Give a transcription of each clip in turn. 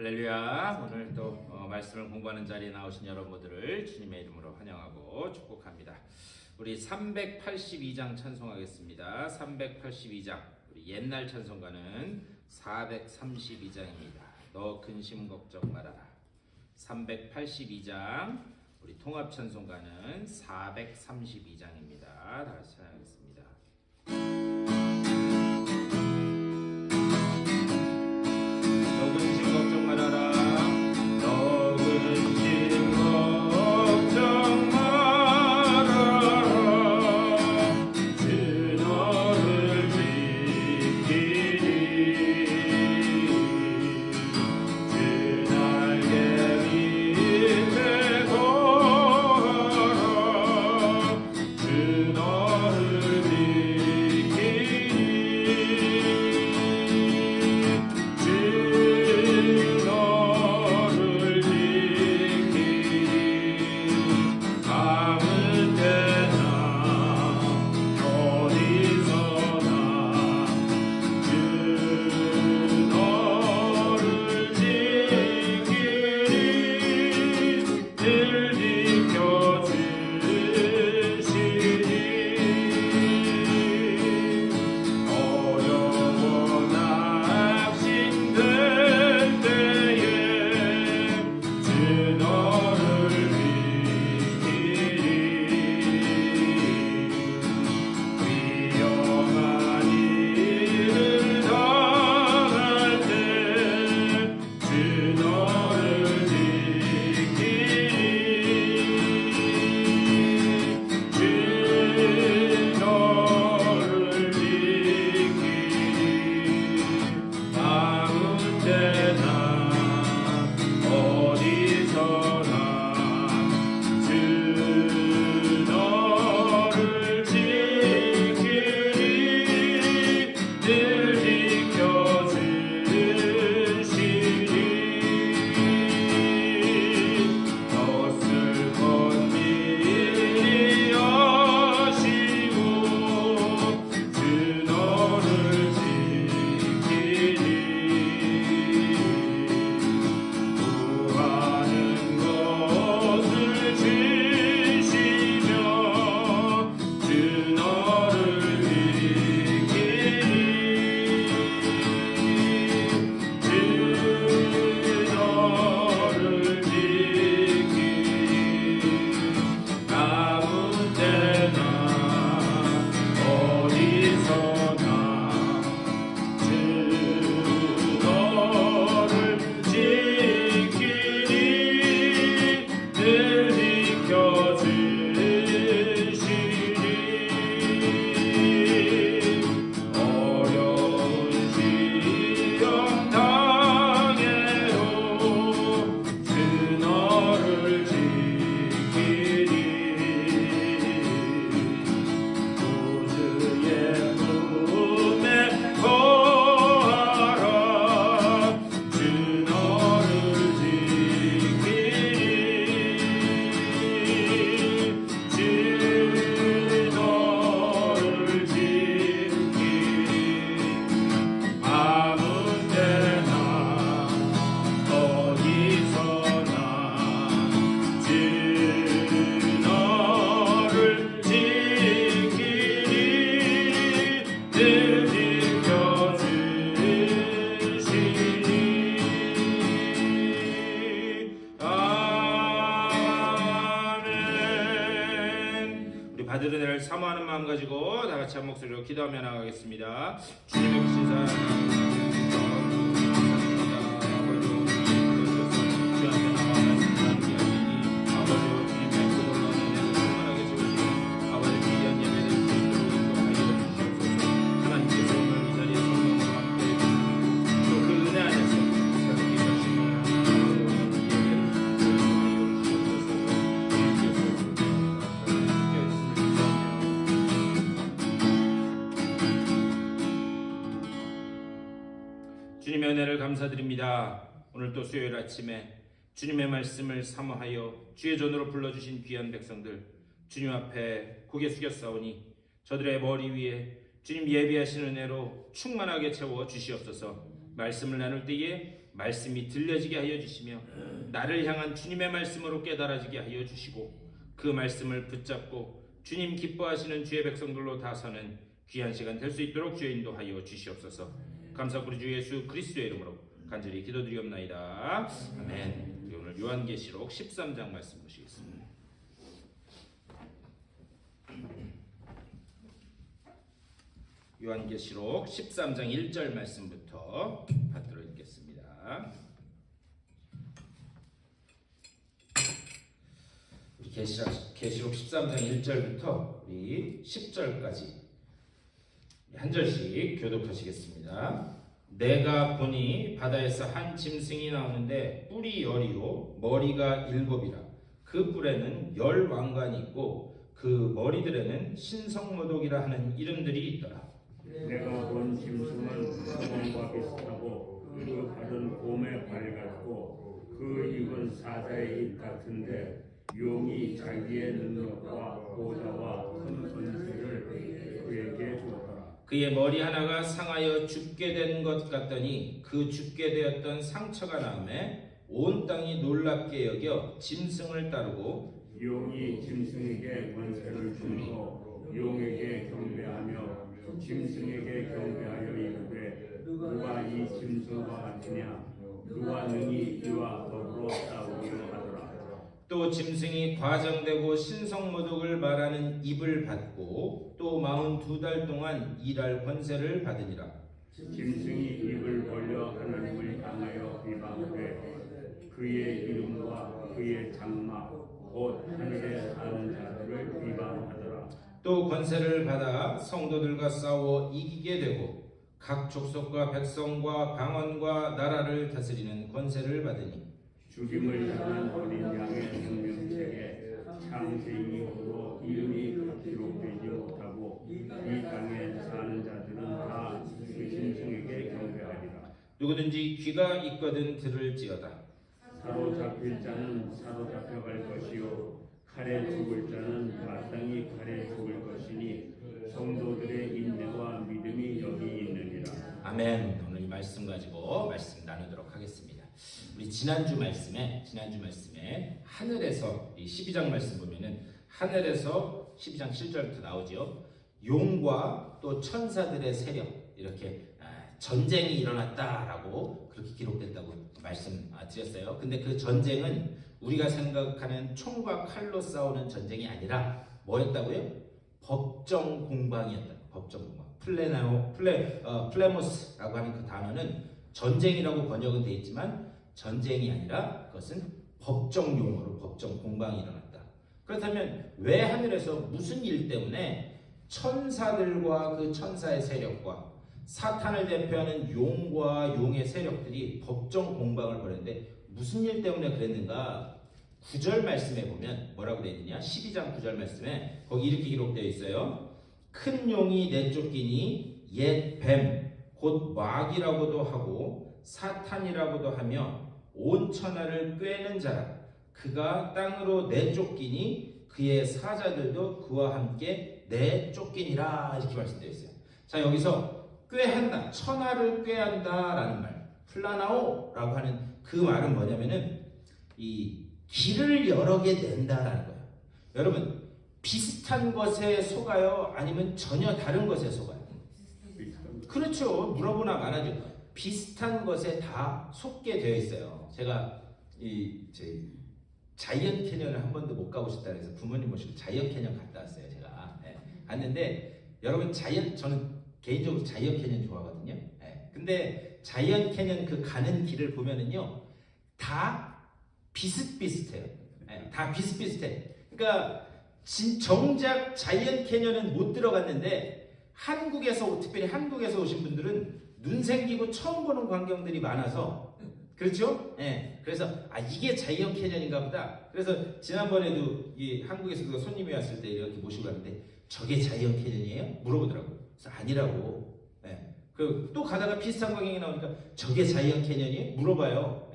할렐루야. 오늘 또 말씀을 공부하는 자리에 나오신 여러분들을 주님의 이름으로 환영하고 축복합니다. 우리 382장 찬송하겠습니다. 382장 우리 옛날 찬송가는 432장입니다. 너 근심 걱정 말아라. 382장 우리 통합 찬송가는 432장입니다. 다 같이 찬양하겠습니다. 받으려 내를 사모하는 마음 가지고 다 같이 한 목소리로 기도하며 나가겠습니다. 주님의 크신 사랑 주님의 은혜를 감사드립니다. 오늘 또 수요일 아침에 주님의 말씀을 사모하여 주의 전으로 불러주신 귀한 백성들 주님 앞에 고개 숙였사오니 저들의 머리 위에 주님 예비하신 은혜로 충만하게 채워 주시옵소서. 말씀을 나눌 때에 말씀이 들려지게 하여 주시며 나를 향한 주님의 말씀으로 깨달아지게 하여 주시고 그 말씀을 붙잡고 주님 기뻐하시는 주의 백성들로 다 서는 귀한 시간 될 수 있도록 주의 인도하여 주시옵소서. 감사하고 우리 주 예수 그리스도의 이름으로 간절히 기도드리옵나이다. 아멘. 우리 오늘 요한계시록 13장 말씀 보시겠습니다. 요한계시록 13장 1절 말씀부터 받들어 읽겠습니다. 우리 계시록 13장 1절부터 우리 10절까지 한 절씩 교독하시겠습니다. 내가 보니 바다에서 한 짐승이 나오는데 뿔이 10이요 머리가 7이라. 그 뿔에는 10 왕관이 있고 그 머리들에는 신성모독이라 하는 이름들이 있더라. 내가 본 짐승은 사람과 비슷하고 그 발은 곰의 발 같고 그 입은 사자의 입 같은데 용이 자기의 능력과 보좌와 큰 권세를 그에게 주었더라. 그의 머리 하나가 상하여 죽게 된 것 같더니 그 죽게 되었던 상처가 나음에 온 땅이 놀랍게 여겨 짐승을 따르고 용이 짐승에게 권세를 주므로 용에게 경배하며 짐승에게 경배하여 이르되 누가 이 짐승과 같으냐 누가 능히 이와 더불어 싸우려 하더라. 또 짐승이 과장되고 신성모독을 말하는 입을 받고 또 42달 동안 일할 권세를 받으니라. 짐승이 입을 벌려 하나님을 향하여 비방하되 그의 이름과 그의 장막 곧 하늘에 사는 자들을 비방하더라. 또 권세를 받아 성도들과 싸워 이기게 되고 각 족속과 백성과 방언과 나라를 다스리는 권세를 받으니 죽임을 당한 어린 양의 생명책에 창세기 이후로 이름이 기록되지 못하고 이 땅에 사는 자들은 다 그 짐승에게 경배하리라. 누구든지 귀가 있거든 들을지어다. 사로잡힐 자는 사로잡혀갈 것이요 칼에 죽을 자는 마땅히 칼에 죽을 것이니 성도들의 인내와 믿음이 여기 있느니라. 아멘. 오늘 이 말씀 가지고 말씀 나누도록 하겠습니다. 우리 지난주 말씀에 하늘에서 이 12장 말씀 보면은 하늘에서 12장 7절부터 나오죠. 용과 또 천사들의 세력 이렇게 전쟁이 일어났다라고 그렇게 기록됐다고 말씀드렸어요. 근데 그 전쟁은 우리가 생각하는 총과 칼로 싸우는 전쟁이 아니라 뭐였다고요? 법정 공방이었다. 법정 공방. 플레모스라고 하는 그 단어는 전쟁이라고 번역은 되어 있지만 전쟁이 아니라 그것은 법정 용어로 법정 공방이 일어났다. 그렇다면 왜 하늘에서 무슨 일 때문에 천사들과 그 천사의 세력과 사탄을 대표하는 용과 용의 세력들이 법정 공방을 벌였는데 무슨 일 때문에 그랬는가? 9절 말씀에 보면 뭐라고 되어 있느냐? 12장 9절 말씀에 거기 이렇게 기록되어 있어요. 큰 용이 내쫓기니 옛 뱀 곧 마귀라고도 하고 사탄이라고도 하며 온 천하를 꿰는 자라. 그가 땅으로 내쫓기니 그의 사자들도 그와 함께 내쫓기니라. 이렇게 말씀되어 있어요. 자, 여기서 꾀한다, 천하를 꾀한다라는 말, 플라나오라고 하는 그 말은 뭐냐면은 이 길을 여러 개 낸다라는 거예요. 여러분 비슷한 것에 속아요? 아니면 전혀 다른 것에 속아요? 그렇죠. 물어보나 마나죠. 비슷한 것에 다 속게 되어 있어요. 제가 자이언트 캐년을 한 번도 못 가보셨다 그래서 부모님 모시고 자이언트 캐년 갔다 왔어요. 제가 갔는데 여러분 저는 개인적으로 자이언트 캐년 좋아하거든요. 근데 자이언트 캐년 그 가는 길을 보면은요 다 비슷비슷해요. 다 비슷비슷해. 그러니까 정작 자이언트 캐년은 못 들어갔는데 특별히 한국에서 오신 분들은 눈 생기고 처음 보는 광경들이 많아서 그렇죠? 그래서 이게 자이언트 캐년인가 보다. 그래서 지난번에도 한국에서 손님이 왔을 때 이렇게 모시고 갔는데 저게 자이언트 캐년이에요? 물어보더라고요. 그래서 아니라고. 또 가다가 비슷한 광경이 나오니까 저게 자이언트 캐년이에요? 물어봐요.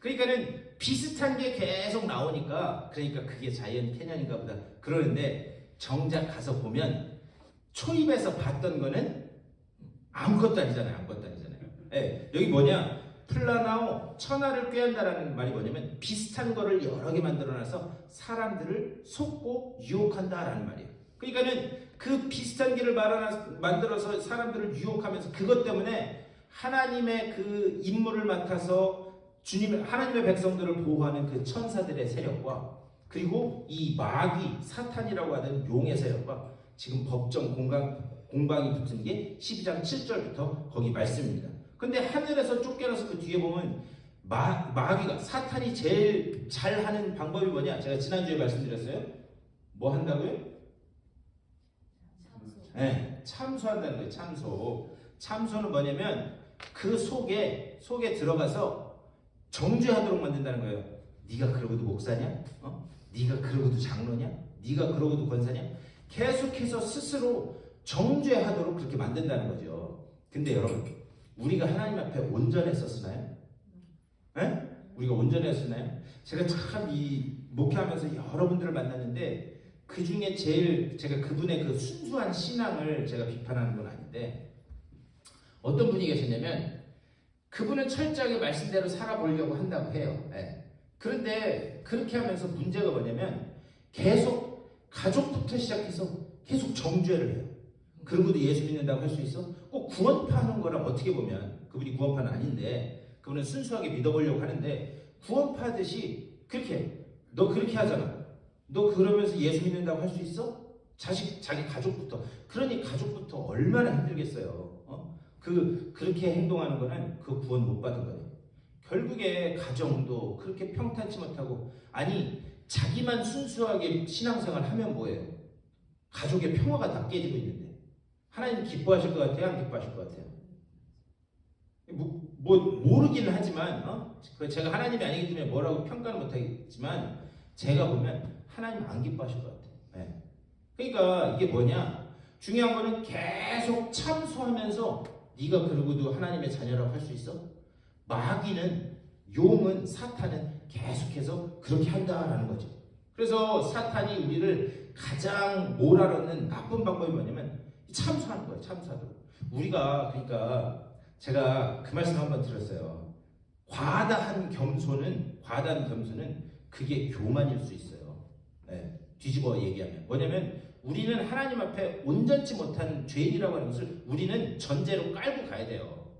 그러니까는 비슷한 게 계속 나오니까 그러니까 그게 자이언트 캐년인가 보다 그러는데 정작 가서 보면 초입에서 봤던 거는 아무것도 아니잖아요. 여기 뭐냐? 플라나오 천하를 꾀한다라는 말이 뭐냐면 비슷한 거를 여러 개 만들어놔서 사람들을 속고 유혹한다라는 말이에요. 그러니까는 그 비슷한 길을 만들어서 사람들을 유혹하면서 그것 때문에 하나님의 그 임무를 맡아서 하나님의 백성들을 보호하는 그 천사들의 세력과 그리고 이 마귀 사탄이라고 하는 용의 세력과 지금 법정 공방이 붙은 게 12장 7절부터 거기 말씀입니다. 근데 하늘에서 쫓겨나서 그 뒤에 보면 마귀가 사탄이 제일 잘하는 방법이 뭐냐? 제가 지난주에 말씀드렸어요. 뭐 한다고요? 네, 참소한다는 거예요. 참소는 뭐냐면 그 속에 들어가서 정죄하도록 만든다는 거예요. 네가 그러고도 목사냐? 네가 그러고도 장로냐? 네가 그러고도 권사냐? 계속해서 스스로 정죄하도록 그렇게 만든다는 거죠. 근데 여러분, 우리가 하나님 앞에 온전했었나요? 네? 우리가 온전했었나요? 제가 참 이 목회하면서 여러분들을 만났는데 그 중에 제일 제가 그분의 그 순수한 신앙을 제가 비판하는 건 아닌데 어떤 분이 계셨냐면 그분은 철저하게 말씀대로 살아보려고 한다고 해요. 네. 그런데 그렇게 하면서 문제가 뭐냐면 계속 가족부터 시작해서 계속 정죄를 해요. 그러고도 예수 믿는다고 할 수 있어? 꼭 구원파하는 거랑 어떻게 보면 그분이 구원파는 아닌데 그분은 순수하게 믿어보려고 하는데 구원파듯이 그렇게 너 그렇게 하잖아. 너 그러면서 예수 믿는다고 할 수 있어? 자기 가족부터. 그러니 가족부터 얼마나 힘들겠어요. 그렇게 행동하는 거는 그 구원 못 받은 거예요. 결국에 가정도 그렇게 평탄치 못하고 아니 자기만 순수하게 신앙생활 하면 뭐예요? 가족의 평화가 다 깨지고 있는데 하나님 기뻐하실 것 같아요? 안 기뻐하실 것 같아요? 모르기는 하지만 제가 하나님이 아니기 때문에 뭐라고 평가는 못하겠지만 제가 보면 하나님 안 기뻐하실 것 같아요. 네. 그러니까 이게 뭐냐? 중요한 거는 계속 참소하면서 네가 그러고도 하나님의 자녀라고 할 수 있어? 마귀는 용은 사탄은 계속해서 그렇게 한다라는 거죠. 그래서 사탄이 우리를 가장 몰아넣는 나쁜 방법이 뭐냐면 참소하는 거예요. 참소하도록. 우리가 그러니까 제가 그 말씀 한번 들었어요. 과다한 겸손은 그게 교만일 수 있어요. 네, 뒤집어 얘기하면 뭐냐면 우리는 하나님 앞에 온전치 못한 죄인이라고 하는 것을 우리는 전제로 깔고 가야 돼요.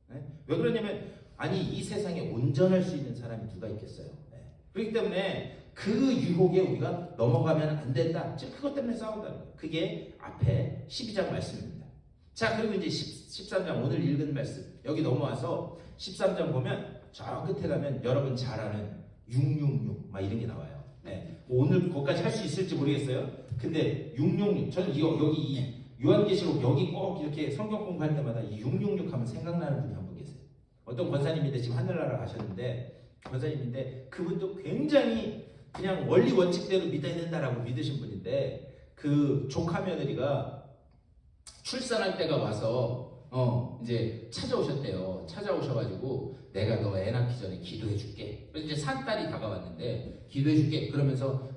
네? 왜 그러냐면 아니 이 세상에 온전할 수 있는 사람이 누가 있겠어요. 네. 그렇기 때문에 그 유혹에 우리가 넘어가면 안 된다. 즉 그것 때문에 싸운다는 거예요. 그게 앞에 12장 말씀입니다. 자 그리고 이제 13장 오늘 읽은 말씀 여기 넘어와서 13장 보면 저 끝에 가면 여러분 잘 아는 666 막 이런 게 나와요. 네. 오늘 거기까지 할 수 있을지 모르겠어요. 근데 666 저는 여기 이 요한계시록 여기 꼭 이렇게 성경 공부할 때마다 이 666 하면 생각나는 분이 한 분 계세요. 어떤 권사님인데 지금 하늘나라 가셨는데 권사님인데 그분도 굉장히 그냥 원리 원칙대로 믿어야 된다라고 믿으신 분인데 그 조카 며느리가 출산할 때가 와서 이제 찾아오셨대요. 찾아오셔가지고 내가 너 애 낳기 전에 기도해줄게. 그래서 이제 산딸이 다가왔는데 기도해줄게. 그러면서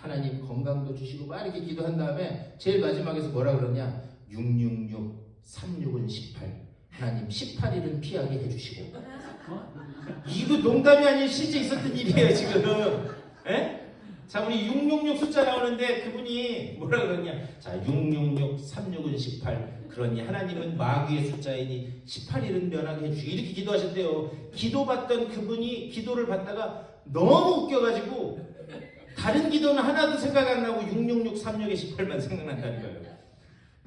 하나님 건강도 주시고 막 이렇게 기도한 다음에 제일 마지막에서 뭐라 그러냐? 666, 36은 18. 하나님 18일은 피하게 해주시고. 이거 농담이 아닌 실제 있었던 일이에요 지금. 에? 자 우리 666 숫자 나오는데 그분이 뭐라 그러냐? 자 666, 36은 18. 그러니 하나님은 마귀의 숫자이니 18일은 면하게 해주시고 이렇게 기도하셨대요. 기도받던 그분이 기도를 받다가 너무 웃겨가지고 다른 기도는 하나도 생각 안 나고 666, 36의 18만 생각난다는 거예요.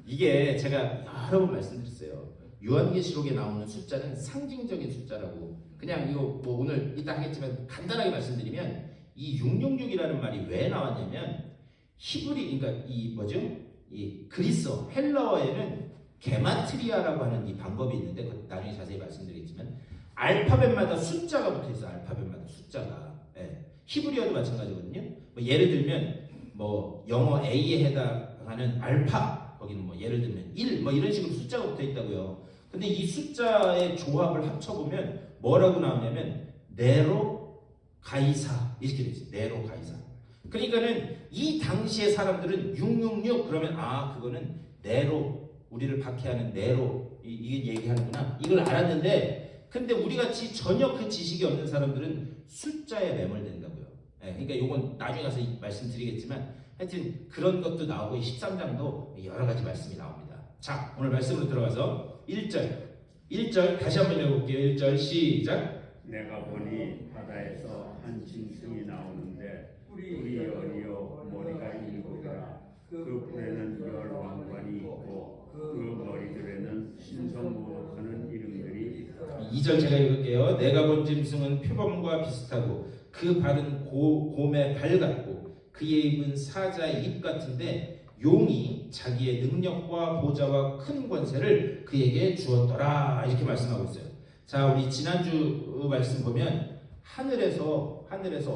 이게 제가 여러 번 말씀드렸어요. 요한계시록에 나오는 숫자는 상징적인 숫자라고. 그냥 이거 뭐 오늘 이따 하겠지만 간단하게 말씀드리면 이 666이라는 말이 왜 나왔냐면 히브리 그러니까 이 뭐죠? 이 그리스어 헬라어에는 게마트리아라고 하는 이 방법이 있는데 나중에 자세히 말씀드리겠지만 알파벳마다 숫자가 붙어 있어. 알파벳마다 숫자가. 예. 히브리어도 마찬가지거든요. 뭐 예를 들면 뭐 영어 A에 해당하는 알파 거기는 뭐 예를 들면 1 뭐 이런 식으로 숫자가 붙어 있다고요. 근데 이 숫자의 조합을 합쳐보면 뭐라고 나오냐면 네로 가이사 이렇게 돼 있어요. 네로 가이사. 그러니까는 이 당시의 사람들은 666 그러면 그거는 네로 우리를 박해하는 네로 이게 얘기하는구나 이걸 알았는데 근데 우리 같이 전혀 그 지식이 없는 사람들은 숫자에 매몰된다고요. 예, 그러니까 요건 나중에 가서 말씀드리겠지만 하여튼 그런 것도 나오고 13장도 여러 가지 말씀이 나옵니다. 자, 오늘 말씀으로 들어가서 1절 다시 한번 읽어볼게요. 1절 시작. 내가 보니 바다에서 한 짐승이 나오는데 뿔이 열이요 머리가 일곱이라 그 뿔에는 열 왕관이 있고 그 머리들에는 신성모독하는 이름들이 있더라. 2절 제가 읽을게요. 내가 본 짐승은 표범과 비슷하고 그 발은 곰의 발 같고 그의 입은 사자의 입 같은데 용이 자기의 능력과 보좌와 큰 권세를 그에게 주었더라. 이렇게 말씀하고 있어요. 자, 우리 지난주 말씀 보면 하늘에서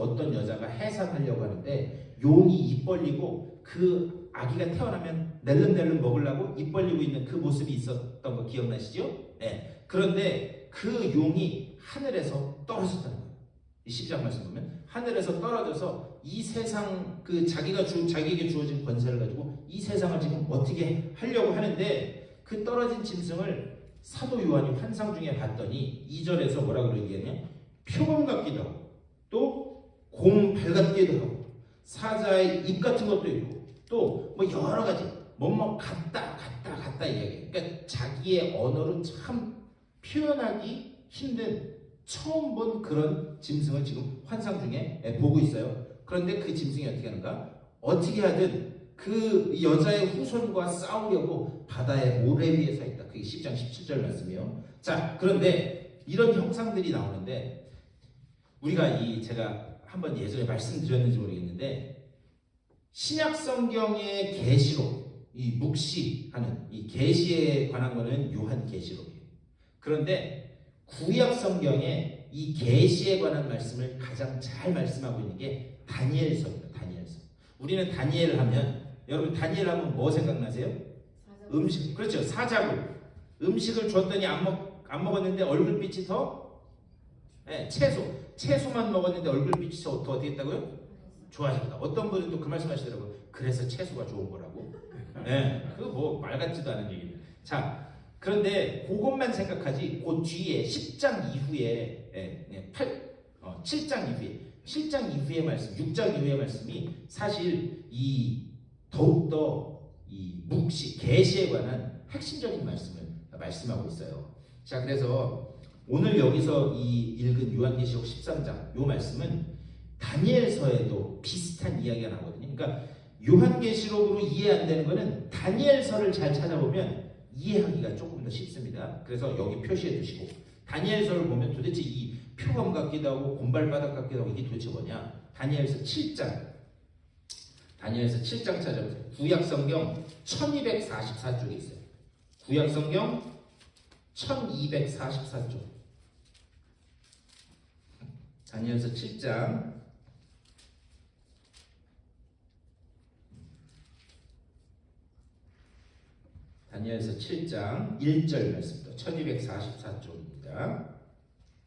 어떤 여자가 해산하려고 하는데 용이 입 벌리고 그 아기가 태어나면 낼름낼름 먹으려고 입 벌리고 있는 그 모습이 있었던 거 기억나시죠? 네. 그런데 그 용이 하늘에서 떨어졌다는 거예요. 12장 말씀 보면 하늘에서 떨어져서 이 세상 그 자기에게 주어진 권세를 가지고 이 세상을 지금 어떻게 하려고 하는데 그 떨어진 짐승을 사도 요한이 환상 중에 봤더니 2절에서 뭐라고 얘기하냐? 표범 같기도 하고 또 곰 발 같기도 하고 사자의 입 같은 것도 있고 또 뭐 여러 가지 같다 이야기해요. 그러니까 자기의 언어로 참 표현하기 힘든 처음 본 그런 짐승을 지금 환상 중에 보고 있어요. 그런데 그 짐승이 어떻게 하는가? 어떻게 하든 그 여자의 후손과 싸우려고 바다의 모래 위에 서 있다. 그게 10장 17절 말씀이에요. 자, 그런데 이런 형상들이 나오는데 우리가 제가 한번 예전에 말씀드렸는지 모르겠는데 신약 성경의 계시록, 이 묵시하는 이 계시에 관한 거는 요한 계시록이에요. 그런데 구약 성경에 이 계시에 관한 말씀을 가장 잘 말씀하고 있는 게 다니엘서입니다. 다니엘서. 우리는 다니엘 하면 여러분 다니엘 하면 뭐 생각나세요? 음식. 그렇죠. 사자굴. 음식을 줬더니 안 먹었는데 얼굴빛이 더 채소만 먹었는데 얼굴빛이 더 어떻게 했다고요? 좋아졌다. 어떤 분은 또 그 말씀 하시더라고요. 그래서 채소가 좋은 거라고. 그거 뭐 말 같지도 않은 얘기입니다. 자, 그런데 그것만 생각하지 그 뒤에 10장 이후에 7장 이후의 말씀, 6장 이후의 말씀이 사실 더욱더 이 묵시, 계시에 관한 핵심적인 말씀을 말씀하고 있어요. 자, 그래서 오늘 여기서 읽은 요한계시록 13장 요 말씀은 다니엘서에도 비슷한 이야기가 나오거든요. 그러니까 요한계시록으로 이해 안 되는 거는 다니엘서를 잘 찾아보면 이해하기가 조금 더 쉽습니다. 그래서 여기 표시해 두시고 다니엘서를 보면 도대체 이 표범 같기도 하고 곰발바닥 같기도 하고 이게 도대체 뭐냐? 다니엘서 7장 찾아보세요. 구약성경 1244쪽에 있어요. 구약성경 1244쪽. 다니엘서 7장 다니엘서 7장 1절 말씀입니다. 1244쪽입니다.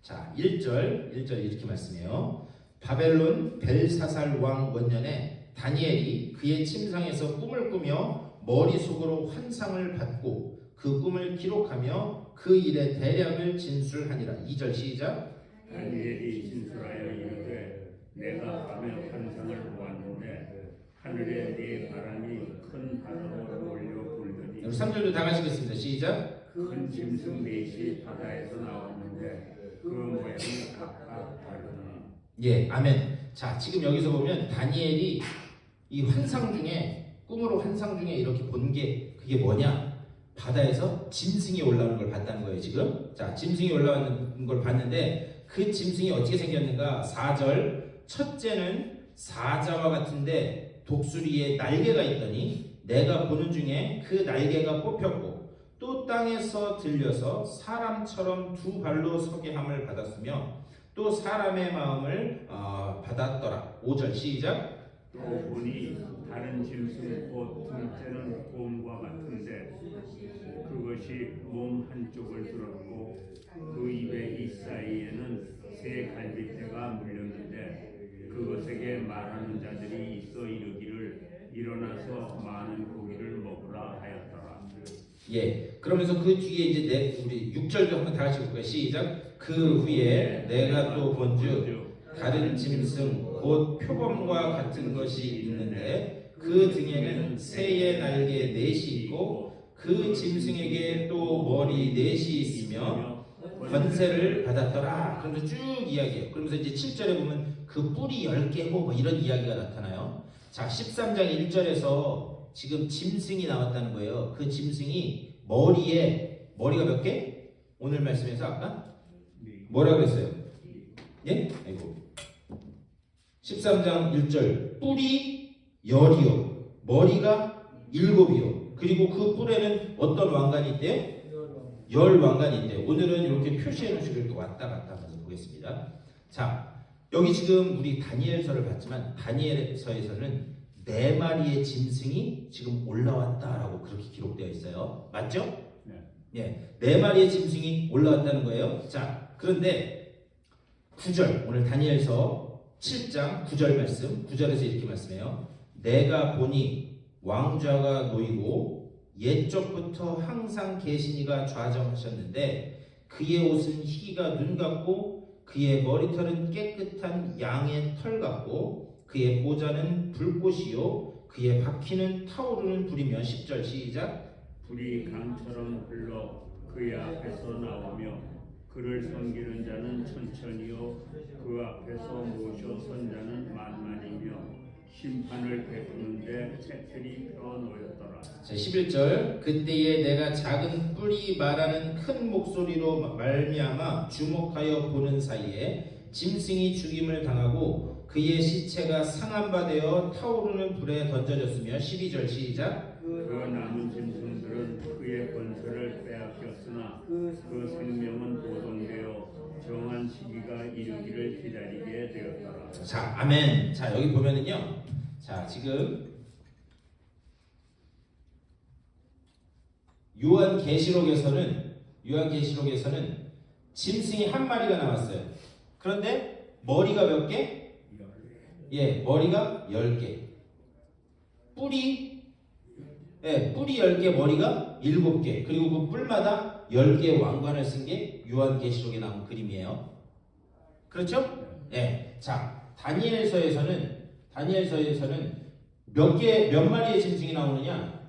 자, 1절 이렇게 말씀해요. 바벨론 벨사살 왕 원년에 다니엘이 그의 침상에서 꿈을 꾸며 머릿속으로 환상을 받고 그 꿈을 기록하며 그 일의 대략을 진술하니라. 2절 시작. 다니엘이 진술하여 이르되 내가 밤에 환상을 보았는데 하늘에 네 바람이 큰 바람으로 몰려 불더니 3절도 다 같이 읽겠습니다. 시작. 큰 짐승 넷이 바다에서 나왔는데 그 모양이 각각 다르더니. 예, 아멘. 자, 지금 여기서 보면 다니엘이 이 환상 중에 이렇게 본 게 그게 뭐냐? 바다에서 짐승이 올라오는 걸 봤다는 거예요, 지금. 자, 짐승이 올라오는 걸 봤는데 그 짐승이 어떻게 생겼는가? 4절. 첫째는 사자와 같은데 독수리에 날개가 있더니 내가 보는 중에 그 날개가 뽑혔고 또 땅에서 들려서 사람처럼 두 발로 서게 함을 받았으며 또 사람의 마음을 받았더라. 5절 시작. 또 보니 다른 짐승 곧 둘째는 곰과 같은데 그것이 몸 한쪽을 들었고 그 입의 이 사이에는 새 갈빗대가 물렸는데 그것에게 말하는 자들이 있어 이르기를 일어나서 많은 고기를 먹으라 하였더라. 예. 그러면서 그 뒤에 이제 우리 6절도 한번 다 같이 볼까요? 시작. 그 후에 내가 또 본즉 다른 짐승 곧 표범과 같은 것이 있는데 그 등에는 새의 날개 넷이 있고 그 짐승에게 또 머리 넷이 있으며 권세를 받았더라. 그러면서 쭉 이야기해요. 그러면서 이제 7절에 보면 그 뿔이 10개고 뭐 이런 이야기가 나타나요. 자, 13장 1절에서 지금 짐승이 나왔다는 거예요. 그 짐승이 머리가 몇 개? 오늘 말씀에서 아까 뭐라 그랬어요? 예? 아이고. 13장 1절 뿔이 10이요 머리가 7이요 그리고 그 뿔에는 어떤 왕관이 있대요? 10왕관이 있대요. 오늘은 이렇게 표시해 놓으시고 이렇게 왔다 갔다 하면서 보겠습니다. 자, 여기 지금 우리 다니엘서를 봤지만 다니엘서에서는 4마리의 짐승이 지금 올라왔다라고 그렇게 기록되어 있어요. 맞죠? 네. 예, 4마리의 짐승이 올라왔다는 거예요. 자, 그런데 9절 오늘 다니엘서 7장 9절 말씀 9절에서 이렇게 말씀해요. 내가 보니 왕좌가 놓이고 옛적부터 항상 계시니가 좌정하셨는데 그의 옷은 희가 눈 같고 그의 머리털은 깨끗한 양의 털 같고 그의 보좌는 불꽃이요 그의 바퀴는 타오르는 불이며 10절 시작. 불이 강처럼 흘러 그의 앞에서 나오며 그를 섬기는 자는 천천히요 그 앞에서 모셔 선 자는 만만이며 심판을 베푸는데 채틀이 펴 놓였더라. 자, 11절 그때에 내가 작은 뿔이 말하는 큰 목소리로 말미암아 주목하여 보는 사이에 짐승이 죽임을 당하고 그의 시체가 상한 바 되어 타오르는 불에 던져졌으며 12절 시작. 그 남은 짐승들은 그의 권세를 빼앗겼으나 그 생명은 보존되어 정한 시기가 이르기를 기다리게 되었더라. 자, 아멘. 자, 여기 보면은요. 자, 지금 요한계시록에서는 짐승이 한 마리가 나왔어요. 그런데 머리가 몇 개? 예, 머리가 10개. 뿔이 10개, 머리가 7개. 그리고 그 뿔마다 10개의 왕관을 쓴 게 요한계시록에 나온 그림이에요. 그렇죠? 예. 자, 다니엘서에서는 몇 마리의 짐승이 나오느냐?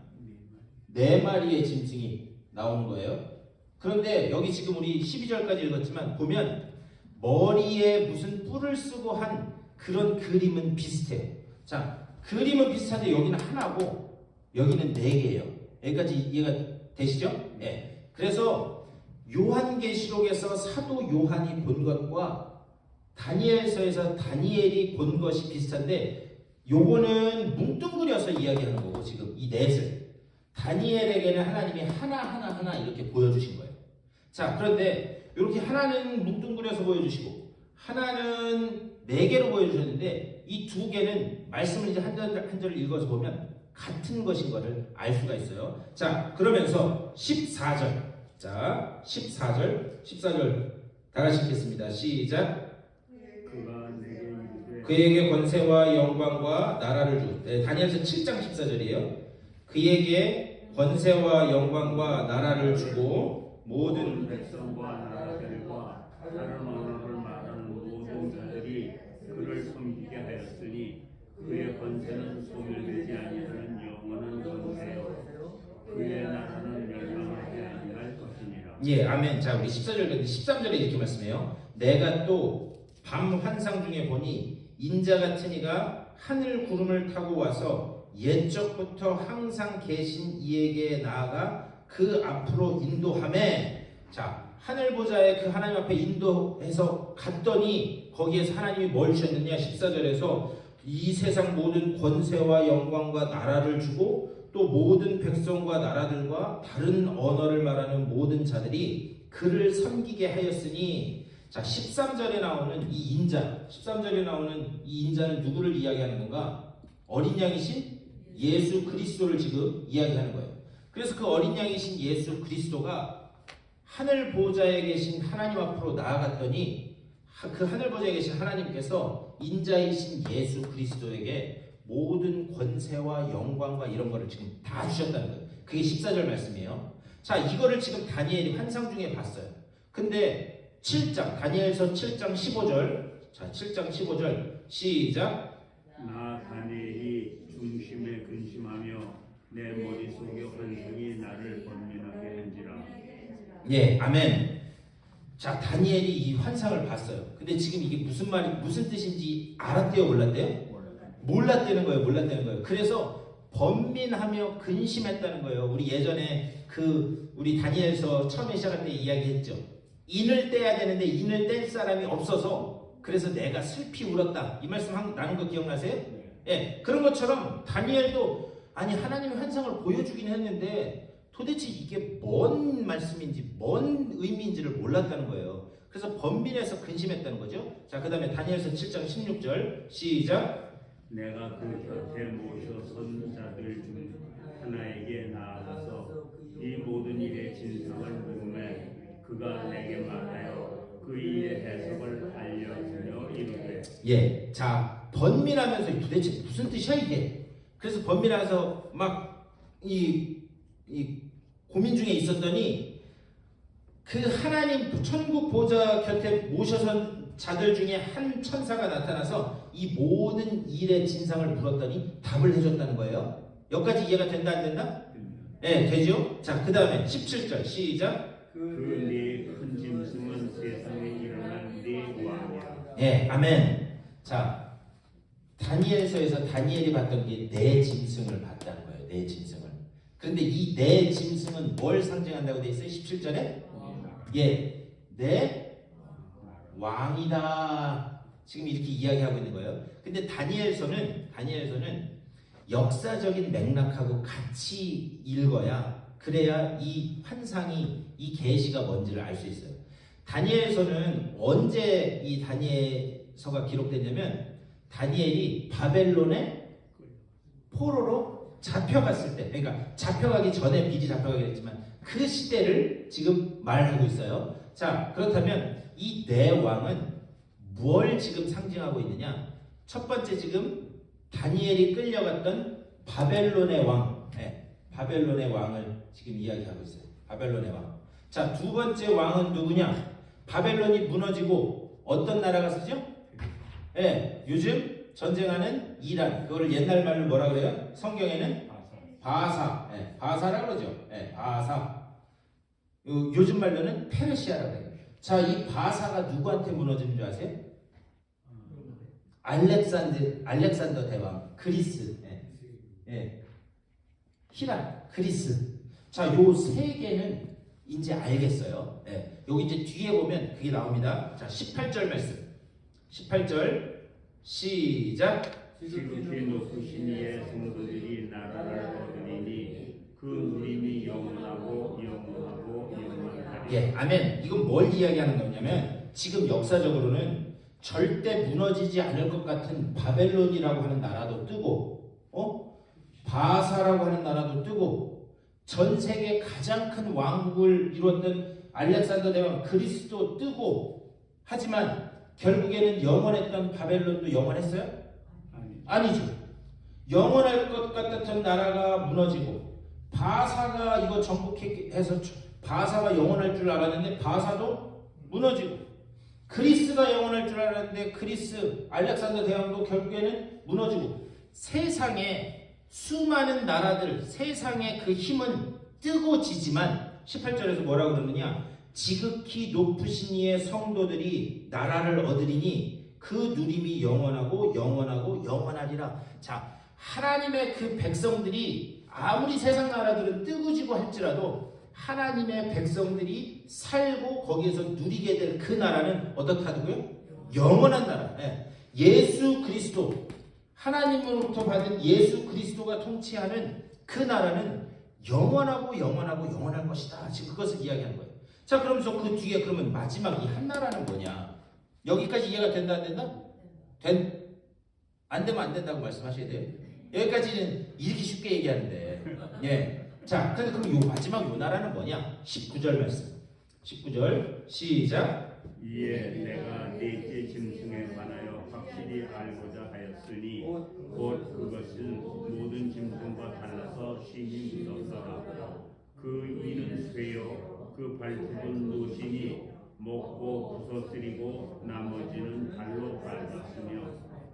4마리의 짐승이 나오는 거예요. 그런데 여기 지금 우리 12절까지 읽었지만 보면 머리에 무슨 뿔을 쓰고 한 그런 그림은 비슷해요. 자, 그림은 비슷한데 여기는 하나고 여기는 4개예요. 여기까지 이해가 되시죠? 네. 그래서 요한계시록에서 사도 요한이 본 것과 다니엘서에서 다니엘이 본 것이 비슷한데 요거는 뭉뚱그려서 이야기하는 거고 지금 이 넷을 다니엘에게는 하나님이 하나 이렇게 보여주신 거예요. 자, 그런데 이렇게 하나는 뭉뚱그려서 보여주시고 하나는 4개로 보여주셨는데 이 2개는 말씀을 이제 한 절을 읽어서 보면 같은 것인 것을 알 수가 있어요. 자, 그러면서 14절. 자, 14절 다 같이 읽겠습니다. 시작. 그에게 권세와 영광과 나라를 주. 네, 다니엘서 7장 14절이에요. 그에게 권세와 영광과 나라를 주고 모든 백성과 나라들과 다른 언어를 말하는 모든 자들이 그를 섬기게 하였으니 그의 권세는 소멸되지 아니하는 영원한 권세요 그의 나라는 멸망하지 아니할 것이니라. 예, 아멘. 자, 우리 14절 13절에 이렇게 말씀해요. 내가 또 밤 환상 중에 보니 인자 같은 이가 하늘 구름을 타고 와서 옛적부터 항상 계신 이에게 나아가 그 앞으로 인도하매. 자, 하늘 보좌에 그 하나님 앞에 인도해서 갔더니 거기에서 하나님이 뭘 주셨느냐? 14절에서 이 세상 모든 권세와 영광과 나라를 주고 또 모든 백성과 나라들과 다른 언어를 말하는 모든 자들이 그를 섬기게 하였으니. 자, 13절에 나오는 이 인자, 13절에 나오는 이 인자는 누구를 이야기하는 건가? 어린 양이신 예수 그리스도를 지금 이야기하는 거예요. 그래서 그 어린 양이신 예수 그리스도가 하늘 보좌에 계신 하나님 앞으로 나아갔더니 그 하늘 보좌에 계신 하나님께서 인자이신 예수 그리스도에게 모든 권세와 영광과 이런 거를 지금 다 주셨다는 거예요. 그게 14절 말씀이에요. 자, 이거를 지금 다니엘이 환상 중에 봤어요. 근데 7장, 다니엘서 7장 15절. 자, 7장 15절. 시작. 나 다니엘이 중심에 근심하며 내 머릿속에 환상이 나를 번민하게 한지라. 예, 아멘. 자, 다니엘이 이 환상을 봤어요. 근데 지금 이게 무슨 뜻인지 알았대요, 몰랐대요? 몰랐다는 거예요, 몰랐다는 거예요. 그래서 번민하며 근심했다는 거예요. 우리 예전에 우리 다니엘서 처음에 시작할 때 이야기했죠. 인을 떼야 되는데 인을 뗄 사람이 없어서 그래서 내가 슬피 울었다. 이 말씀 나눈 거 기억나세요? 예, 그런 것처럼 다니엘도 아니 하나님의 환상을 보여주긴 했는데 도대체 이게 뭔 말씀인지 뭔 의미인지를 몰랐다는 거예요. 그래서 번민해서 근심했다는 거죠. 자, 그 다음에 다니엘서 7장 16절 시작. 내가 그 곁에 모셔선 자들 중 하나에게 나아가서 이 모든 일의 진상을 묻매 그가 내게 말하여 그 일의 해석을 알려주며 이르되. 예, 자, 번민하면서 도대체 무슨 뜻이야 이게? 그래서 번민하면서 막 이 고민 중에 있었더니 그 하나님 천국 보좌 곁에 모셔선 자들 중에 한 천사가 나타나서 이 모든 일의 진상을 물었더니 답을 해줬다는 거예요. 여기까지 이해가 된다 안 된다? 네, 되죠? 자, 그 다음에 17절 시작. 그 네 큰 짐승은 세상에 일어난 네 왕이야. 예, 아멘. 자, 다니엘서에서 다니엘이 봤던 게 네 짐승을 봤다는 거예요. 네 짐승을. 그런데 이 네 짐승은 뭘 상징한다고 돼 있어요? 17절에? 예, 네 왕이다. 지금 이렇게 이야기하고 있는 거예요. 근데 다니엘서는 역사적인 맥락하고 같이 읽어야 그래야 이 환상이 이 계시가 뭔지를 알 수 있어요. 다니엘서는 언제 이 다니엘서가 기록됐냐면 다니엘이 바벨론의 포로로 잡혀갔을 때, 그러니까 잡혀가기 전에 미리 잡혀가긴 했지만 그 시대를 지금 말하고 있어요. 자, 그렇다면 이 네 왕은 뭘 지금 상징하고 있느냐? 첫 번째 지금 다니엘이 끌려갔던 바벨론의 왕, 바벨론의 왕을 지금 이야기하고 있어요. 바벨론의 왕. 자, 두 번째 왕은 누구냐? 바벨론이 무너지고 어떤 나라가 쓰죠? 요즘 전쟁하는 이란. 그거를 옛날 말로 뭐라 그래요? 성경에는 바사. 바사라 그러죠. 바사. 요즘 말로는 페르시아라고 해요. 자, 이 바사가 누구한테 무너지는 줄 아세요? 알렉산더 대왕, 그리스. 히란, 그리스. 자, 요 세 개는 이제 알겠어요. 여기 이제 뒤에 보면 그게 나옵니다. 자, 18절 말씀. 18절 시작. 지극히 높으신 이의 성도들이 나라를 얻으리니 그 누림이 영원하고 영원하리라. 예, 아멘. 이건 뭘 이야기하는 거냐면 지금 역사적으로는 절대 무너지지 않을 것 같은 바벨론이라고 하는 나라도 뜨고, 바사라고 하는 나라도 뜨고, 전 세계 가장 큰 왕국을 이뤘던 알렉산더 대왕 그리스도 뜨고, 하지만 결국에는 영원했던 바벨론도 영원했어요? 아니죠. 영원할 것 같았던 나라가 무너지고 바사가 이거 정복해서 바사가 영원할 줄 알았는데 바사도 무너지고 그리스가 영원할 줄 알았는데 그리스 알렉산더 대왕도 결국에는 무너지고 세상에 수많은 나라들 세상의 그 힘은 뜨고 지지만 18절에서 뭐라고 그러느냐? 지극히 높으신 이의 성도들이 나라를 얻으리니 그 누림이 영원하고 영원하리라. 자, 하나님의 그 백성들이 아무리 세상 나라들은 뜨고 지고 할지라도 하나님의 백성들이 살고 거기에서 누리게 될 그 나라는 어떻다고요? 영원한 나라. 예수 그리스도 하나님으로부터 받은 예수 그리스도가 통치하는 그 나라는 영원하고 영원할 것이다. 지금 그것을 이야기하는 거예요. 자, 그러면서 그 뒤에 그러면 마지막 이 한 나라는 뭐냐? 여기까지 이해가 된다 안 된다? 안 되면 안 된다고 말씀하셔야 돼요. 여기까지는 이렇게 쉽게 얘기하는데, 자, 근데 그럼 요 마지막 요 나라는 뭐냐? 19절 말씀. 19절 시작. 이에 내가 넷째 짐승에 관하여 확실히 알고자 하였으니 곧 그것은 모든 짐승과 달라서 신이 묻었더라. 그 이는 그 발톱은 노신이 먹고 부서뜨리고 나머지는 발로 밟았으며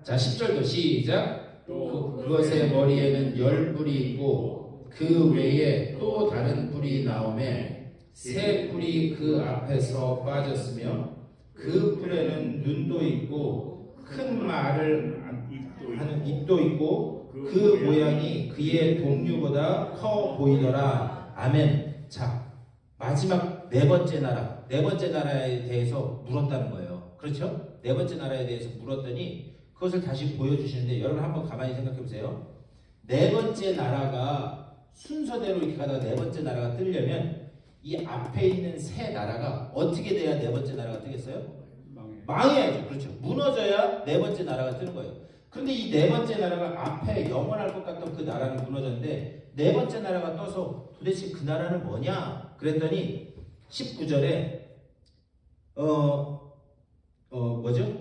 자 10절도 시작. 그것의 머리에는 10뿔이 있고 그 외에 또 다른 뿔이 나오매 새 뿔이 그 앞에서 빠졌으며 그 뿔에는 눈도 있고 큰 말을 하는 입도 있고 그 모양이 그의 동류보다 커 보이더라. 아멘. 자 마지막 네 번째 나라에 대해서 물었다는 거예요. 그렇죠? 네 번째 나라에 대해서 물었더니 그것을 다시 보여주시는데 여러분 한번 가만히 생각해 보세요. 네 번째 나라가 순서대로 이렇게 가다가 네 번째 나라가 뜨려면 이 앞에 있는 세 나라가 어떻게 돼야 네 번째 나라가 뜨겠어요? 망해야죠. 그렇죠. 무너져야 네 번째 나라가 뜨는 거예요. 그런데 이 네 번째 나라가 앞에 영원할 것 같던 그 나라는 무너졌는데 네 번째 나라가 떠서 도대체 그 나라는 뭐냐? 그랬더니 19절에 뭐죠?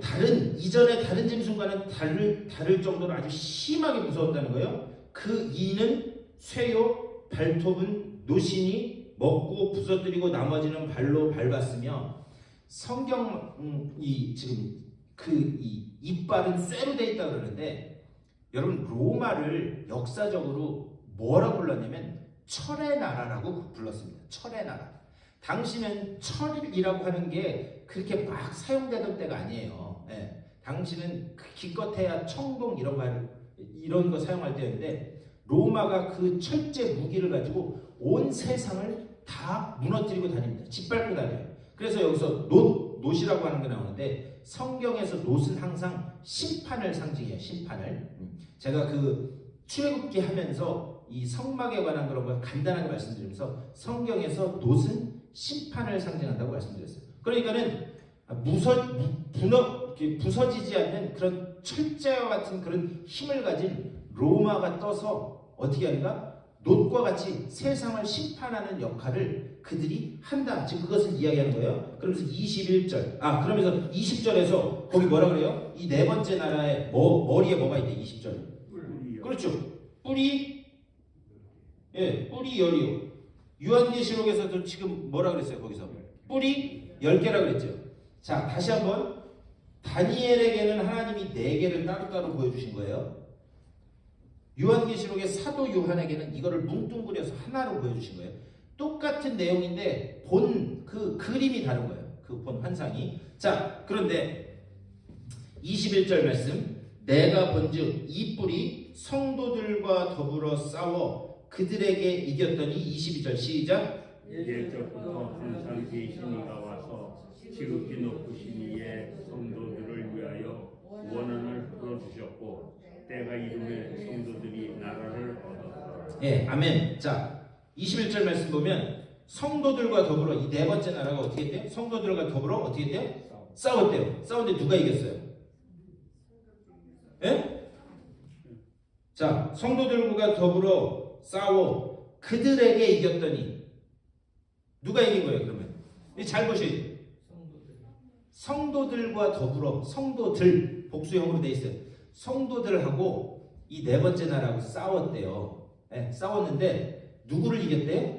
이전에 다른 짐승과는 다를 정도로 아주 심하게 무서웠다는 거예요. 그 이는 쇠요, 발톱은 노신이 먹고 부서뜨리고 나머지는 발로 밟았으며 성경이 지금 이 이빨은 쇠로 돼 있다 그러는데 여러분 로마를 역사적으로 뭐라고 불렀냐면 철의 나라라고 불렀습니다. 철의 나라. 당시는 철이라고 하는 게 그렇게 막 사용되던 때가 아니에요. 예. 당시는 기껏해야 청동 이런 거 사용할 때였는데 로마가 그 철제 무기를 가지고 온 세상을 다 무너뜨리고 다닙니다. 짓밟고 다녀요. 그래서 여기서 놋이라고 하는 게 나오는데 성경에서 놋은 항상 심판을 상징해요. 심판을. 제가 그 출애굽기 하면서 이 성막에 관한 그런 걸 간단하게 말씀드리면서 성경에서 놋은 심판을 상징한다고 말씀드렸어요. 그러니까는 부서지지 않는 그런 철제와 같은 그런 힘을 가진 로마가 떠서 어떻게 하는가? 놋과 같이 세상을 심판하는 역할을 그들이 한다. 지금 그것을 이야기하는 거예요. 그러면서 21절. 그러면서 20절에서 거기 뭐라 그래요? 이 네 번째 나라의 머리에 뭐가 있대? 20절. 그렇죠. 뿔이 열이요. 요한계시록에서도 지금 뭐라 그랬어요? 거기서 뿔이 10개라 그랬죠. 자, 다시 한번 다니엘에게는 하나님이 4개를 따로따로 보여주신 거예요. 요한계시록의 사도 요한에게는 이거를 뭉뚱그려서 하나로 보여주신 거예요. 똑같은 내용인데 본 그 그림이 다른 거예요. 그 본 환상이. 자, 그런데 21절 말씀, 내가 본즉 이 뿔이 성도들과 더불어 싸워 그들에게 이겼더니 22절 시작. 예적부터 항상 계시니가 와서 지극히 높으신 이의 성도들을 위하여 원한을 풀어주셨고 때가 이르매 성도들이 나라를 얻었다. 예, 아멘. 자, 21절 말씀 보면 성도들과 더불어 이 네 번째 나라가 어떻게 했대요? 성도들과 더불어 어떻게 했대요? 싸웠대요. 싸웠는데 누가 이겼어요? 예? 자, 성도들과 더불어 싸워 그들에게 이겼더니 누가 이긴 거예요? 그러면 잘 보셔야 돼요. 성도들과 더불어 성도들 복수형으로 돼 있어요. 성도들하고 이 네 번째 나라하고 싸웠대요. 네, 싸웠는데 누구를 이겼대요?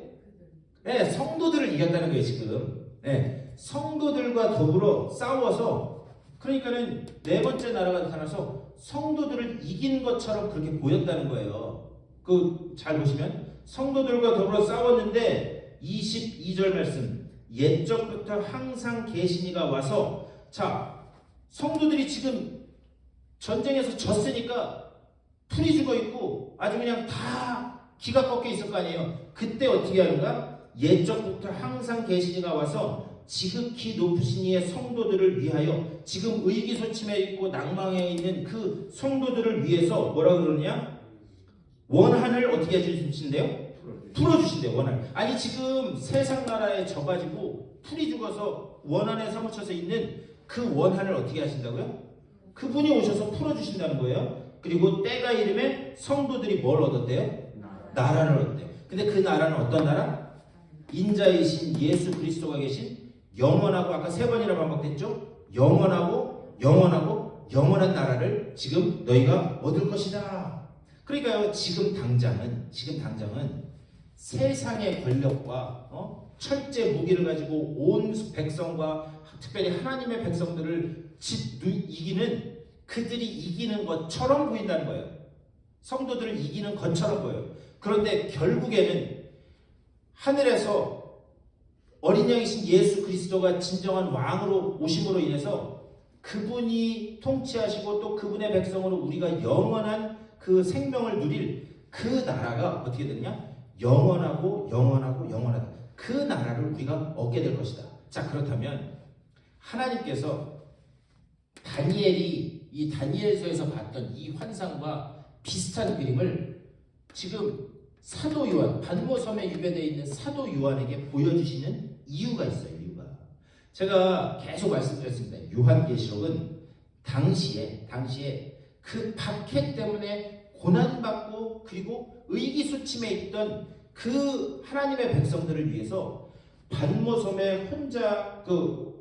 네, 성도들을 이겼다는 거예요 지금. 네, 성도들과 더불어 싸워서 그러니까는 네 번째 나라가 나타나서 성도들을 이긴 것처럼 그렇게 보였다는 거예요. 그 잘 보시면 성도들과 더불어 싸웠는데 22절 말씀 옛적부터 항상 계시니가 와서 자 성도들이 지금 전쟁에서 졌으니까 풀이 죽어 있고 아주 그냥 다 기가 꺾여 있을 거 아니에요. 그때 어떻게 하는가? 옛적부터 항상 계시니가 와서 지극히 높으신 이의 성도들을 위하여 지금 의기소침해 있고 낭망해 있는 그 성도들을 위해서 뭐라 그러냐? 원한을 어떻게 해주신대요? 풀어주신대요. 원한. 아니 지금 세상 나라에 져가지고 풀이 죽어서 원한에 사무쳐서 있는 그 원한을 어떻게 하신다고요? 그분이 오셔서 풀어주신다는 거예요. 그리고 때가 이르면 성도들이 뭘 얻었대요? 나라를 얻었대요. 근데 그 나라는 어떤 나라? 인자이신 예수 그리스도가 계신 영원하고 아까 3번이나 반복됐죠? 영원한 나라를 지금 너희가 얻을 것이다. 그러니까요 지금 당장은 세상의 권력과 철제 무기를 가지고 온 백성과 특별히 하나님의 백성들을 이기는, 그들이 이기는 것처럼 보인다는 거예요. 성도들을 이기는 것처럼 보여요. 그런데 결국에는 하늘에서 어린 양이신 예수 그리스도가 진정한 왕으로 오심으로 인해서 그분이 통치하시고 또 그분의 백성으로 우리가 영원한 그 생명을 누릴 그 나라가 어떻게 되느냐? 영원하고 영원하고 영원하다. 그 나라를 우리가 얻게 될 것이다. 자, 그렇다면 하나님께서 다니엘이 이 다니엘서에서 봤던 이 환상과 비슷한 그림을 지금 사도 요한, 반모섬에 유배되어 있는 사도 요한에게 보여주시는 이유가 있어요. 이유가 제가 계속 말씀드렸습니다. 요한계시록은 당시에 그 박해 때문에 고난받고 그리고 의기소침해 있던 그 하나님의 백성들을 위해서 반모섬에 혼자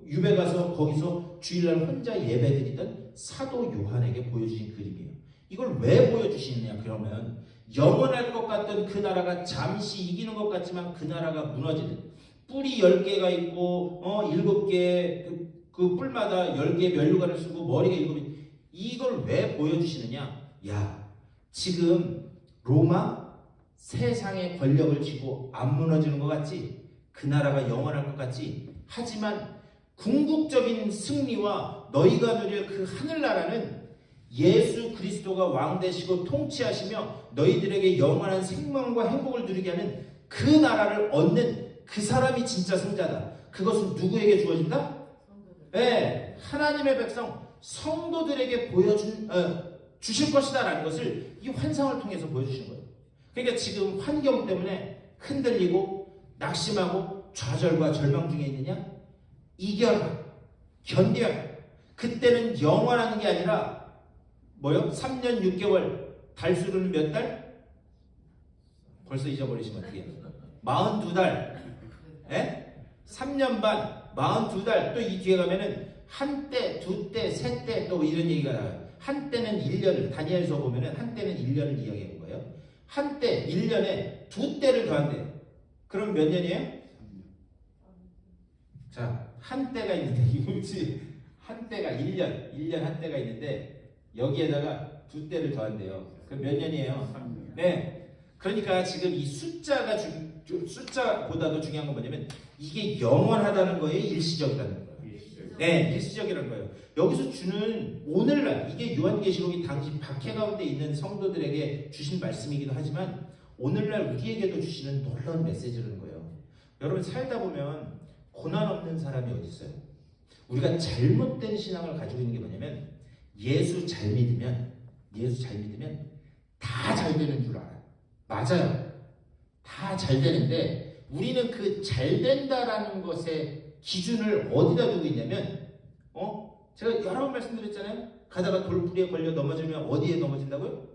유배 가서 거기서 주일날 혼자 예배드리던 사도 요한에게 보여주신 그림이에요. 이걸 왜 보여주시느냐? 그러면 영원할 것 같던 그 나라가 잠시 이기는 것 같지만 그 나라가 무너지는, 뿔이 10개가 있고 7개 그 뿔마다 10개 면류관을 쓰고 머리가 7개, 이걸 왜 보여주시느냐? 야, 지금 로마 세상의 권력을 쥐고 안 무너지는 것 같지? 그 나라가 영원할 것 같지? 하지만 궁극적인 승리와 너희가 누릴 그 하늘나라는 예수 그리스도가 왕 되시고 통치하시며 너희들에게 영원한 생명과 행복을 누리게 하는 그 나라를 얻는 그 사람이 진짜 승자다. 그것은 누구에게 주어진다? 네, 하나님의 백성 성도들에게 주실 것이다 라는 것을 이 환상을 통해서 보여주시는 거예요. 그러니까 지금 환경 때문에 흔들리고 낙심하고 좌절과 절망 중에 있느냐? 이겨라, 견뎌라. 그때는 영원하는 게 아니라 3년 6개월, 달수로는 몇 달? 벌써 잊어버리시면 어떡해요? 42달. 예? 3년 반, 42달. 또 이 뒤에 가면은 한 때, 두 때, 세 때, 또 이런 얘기가 나와요. 한때는 1년을, 다니엘서 보면은 한때는 1년을 이야기해 본 거예요. 한때, 1년에 두 때를 더한대요. 그럼 몇 년이에요? 자, 한때가 있는데, 이거지. 한때가 1년 한때가 있는데, 여기에다가 두 때를 더한대요. 그럼 몇 년이에요? 3년. 네. 그러니까 지금 이 숫자보다도 중요한 건 뭐냐면, 이게 영원하다는 거예요? 일시적이라는 거예요? 네, 일시적이라는 거예요. 여기서 주는 오늘날, 이게 요한계시록이 당시 박해 가운데 있는 성도들에게 주신 말씀이기도 하지만 오늘날 우리에게도 주시는 놀라운 메시지라는 거예요. 여러분, 살다 보면 고난 없는 사람이 어디 있어요? 우리가 잘못된 신앙을 가지고 있는 게 뭐냐면, 예수 잘 믿으면 다 잘 되는 줄 알아요. 맞아요. 다 잘 되는데 우리는 그 잘 된다라는 것의 기준을 어디다 두고 있냐면, 제가 여러 번 말씀드렸잖아요. 가다가 돌부리에 걸려 넘어지면 어디에 넘어진다고요?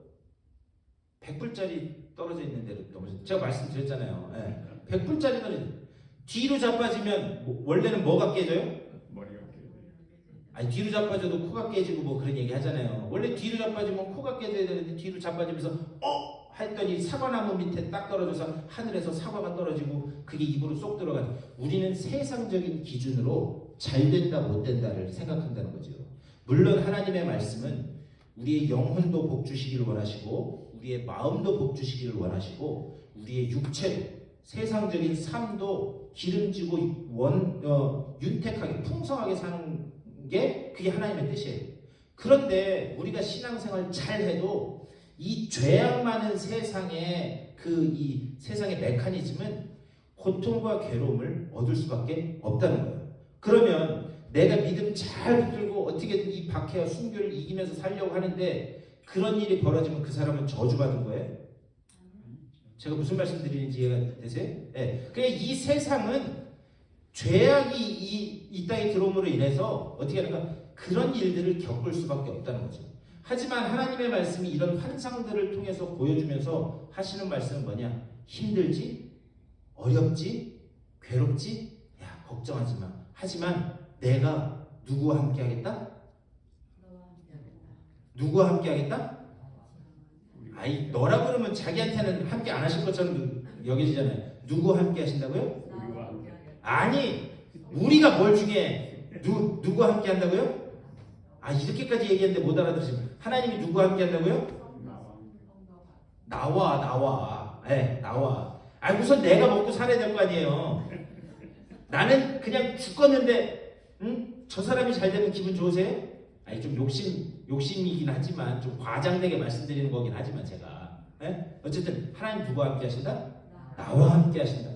100불짜리 떨어져 있는 데로 넘어진다. 제가 말씀드렸잖아요. 네. 100불짜리 떨어져. 뒤로 자빠지면 원래는 뭐가 깨져요? 머리가 깨져요. 아니, 뒤로 자빠져도 코가 깨지고 뭐 그런 얘기 하잖아요. 원래 뒤로 자빠지면 코가 깨져야 되는데 뒤로 자빠지면서 했더니 사과나무 밑에 딱 떨어져서 하늘에서 사과가 떨어지고 그게 입으로 쏙 들어가요. 우리는 세상적인 기준으로 잘 된다 못 된다를 생각한다는 거죠. 물론 하나님의 말씀은 우리의 영혼도 복 주시기를 원하시고 우리의 마음도 복 주시기를 원하시고 우리의 육체로 세상적인 삶도 기름지고 윤택하게 풍성하게 사는 게 그게 하나님의 뜻이에요. 그런데 우리가 신앙생활 잘 해도 이 죄악 많은 세상의 이 세상의 메커니즘은 고통과 괴로움을 얻을 수밖에 없다는 거예요. 그러면 내가 믿음 잘 붙들고 어떻게든 이 박해와 순교를 이기면서 살려고 하는데 그런 일이 벌어지면 그 사람은 저주받은 거예요. 제가 무슨 말씀 드리는지 이해가 되세요? 네. 그러니까 이 세상은 죄악이 이 땅에 들어옴으로 인해서 어떻게 하는가? 그런 일들을 겪을 수밖에 없다는 거죠. 하지만 하나님의 말씀이 이런 환상들을 통해서 보여주면서 하시는 말씀은 뭐냐? 힘들지? 어렵지? 괴롭지? 야, 걱정하지 마. 하지만 내가 누구와 함께 하겠다? 누구와 함께 하겠다? 아이 너라 그러면 자기한테는 함께 안 하실 것처럼 여겨지잖아요. 누구 함께 하신다고요? 우리와 함께 아니 우리가 뭘 중에 누구 함께 한다고요? 아 이렇게까지 얘기했는데 못 알아들으시면 하나님이 누구 함께 한다고요? 나와. 네, 나와. 아 우선 내가 먹고 살아야 될 거 아니에요. 나는 그냥 죽었는데 저 사람이 잘 되면 기분 좋으세요? 아니 좀 욕심이긴 하지만 좀 과장되게 말씀드리는 거긴 하지만 제가 어쨌든 하나님 누구와 함께 하신다? 나와 함께 하신다.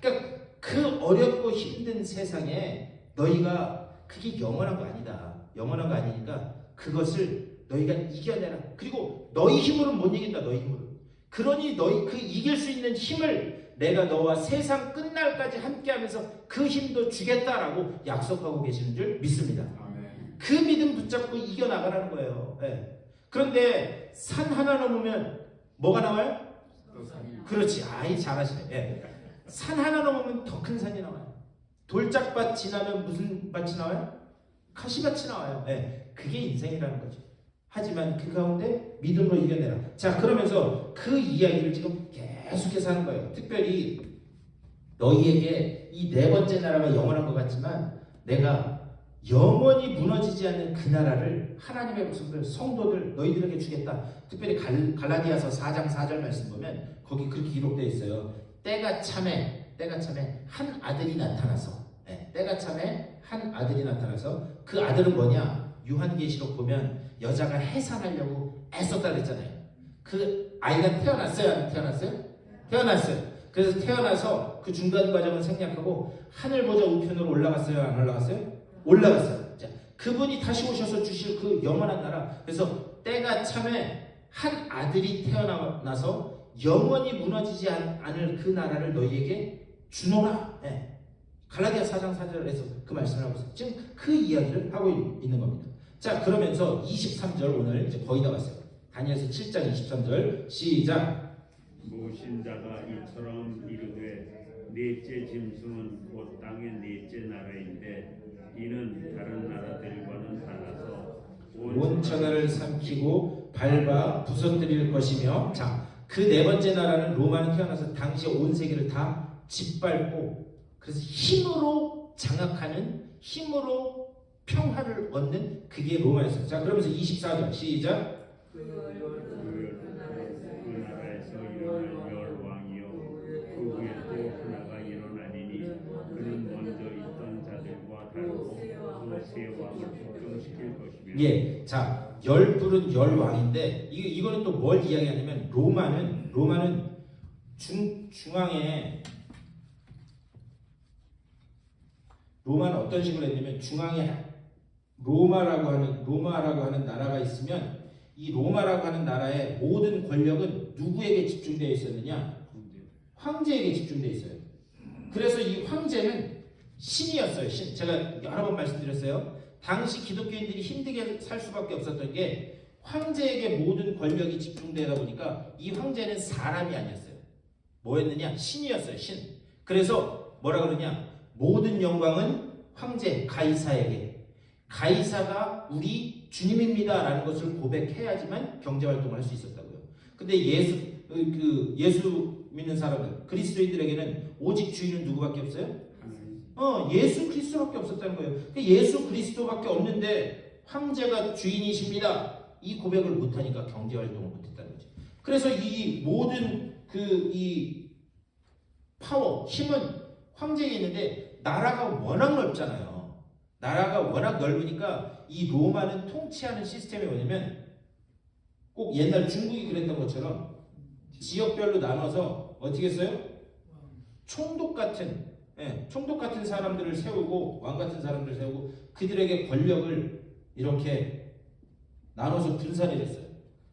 그러니까 그 어렵고 힘든 세상에 너희가 그게 영원한 거 아니다. 영원한 거 아니니까 그것을 너희가 이겨내라. 그리고 너희 힘으로는 못 이긴다. 너희 힘으로. 그러니 너희 그 이길 수 있는 힘을 내가 너와 세상 끝날까지 함께하면서 그 힘도 주겠다라고 약속하고 계시는 줄 믿습니다. 그 믿음 붙잡고 이겨나가라는 거예요. 그런데 산 하나 넘으면 뭐가 나와요? 그렇지. 아이 잘하시네. 산 하나 넘으면 더 큰 산이 나와요. 돌짝밭 지나면 무슨 밭이 나와요? 가시밭이 나와요. 그게 인생이라는 거죠. 하지만 그 가운데 믿음으로 이겨내라. 자 그러면서 그 이야기를 지금 계속해서 하는 거예요. 특별히 너희에게 이 네 번째 나라가 영원한 것 같지만 내가 영원히 무너지지 않는 그 나라를 하나님의 백성들 성도들 너희들에게 주겠다. 특별히 갈라디아서 4장 4절 말씀 보면 거기 그렇게 기록되어 있어요. 때가 참에 한 아들이 나타나서 때가 참에 한 아들이 나타나서 그 아들은 뭐냐? 요한계시록 보면 여자가 해산하려고 애썼다 그랬잖아요. 그 아이가 태어났어요? 안 태어났어요? 태어났어요. 그래서 태어나서 그 중간 과정을 생략하고 하늘 보좌 우편으로 올라갔어요? 안 올라갔어요? 올라갔어요. 자, 그분이 다시 오셔서 주실 그 영원한 나라. 그래서 때가 참에 한 아들이 태어나서 영원히 무너지지 않을 그 나라를 너희에게 주노라. 갈라디아 4장 4절에서 그 말씀을 하고 있어요. 지금 그 이야기를 하고 있는 겁니다. 자 그러면서 23절 오늘 이제 거의 다 왔어요. 다니엘서 7장 23절 시작. 모신 자가 이처럼 이르되 넷째 짐승은 곧 땅의 넷째 나라인데 이는 다른 나라들과는 달라서 온 천하를 삼키고 밟아 부서뜨릴 것이며 자 그 네 번째 나라는 로마는 태어나서 당시 온 세계를 다 짓밟고 그래서 힘으로 장악하는 힘으로 평화를 얻는 그게 로마였어요. 자 그러면서 24절 시작. 그 나라에서 일어날 열 왕이요 그 위에 또 하나가 일어나리니 그는 먼저 있던 자들과 다르고 그 세 왕을 복종시킬 것이며 자 열불은 열 왕인데 이거는 또 뭘 이야기하냐면 로마는 중앙에 로마는 어떤 식으로 했냐면 중앙에 로마라고 하는 나라가 있으면 이 로마라고 하는 나라의 모든 권력은 누구에게 집중되어 있었느냐? 황제에게 집중되어 있어요. 그래서 이 황제는 신이었어요. 신. 제가 여러 번 말씀드렸어요. 당시 기독교인들이 힘들게 살 수밖에 없었던 게 황제에게 모든 권력이 집중되다 보니까 이 황제는 사람이 아니었어요. 뭐였느냐? 신이었어요. 신. 그래서 뭐라 그러냐? 모든 영광은 황제 가이사에게. 가이사가 우리 주님입니다라는 것을 고백해야지만 경제 활동을 할 수 있었다고요. 근데 예수 믿는 사람들, 그리스도인들에게는 오직 주인은 누구밖에 없어요? 예수 그리스도밖에 없었다는 거예요. 예수 그리스도밖에 없는데 황제가 주인이십니다. 이 고백을 못하니까 경제 활동을 못했다는 거죠. 그래서 이 모든 이 파워, 힘은 황제에 있는데 나라가 워낙 넓잖아요. 나라가 워낙 넓으니까 이 로마는 통치하는 시스템이 뭐냐면 꼭 옛날 중국이 그랬던 것처럼 지역별로 나눠서 어떻게 했어요? 총독 같은 사람들을 세우고 왕 같은 사람들을 세우고 그들에게 권력을 이렇게 나눠서 분산해줬어요.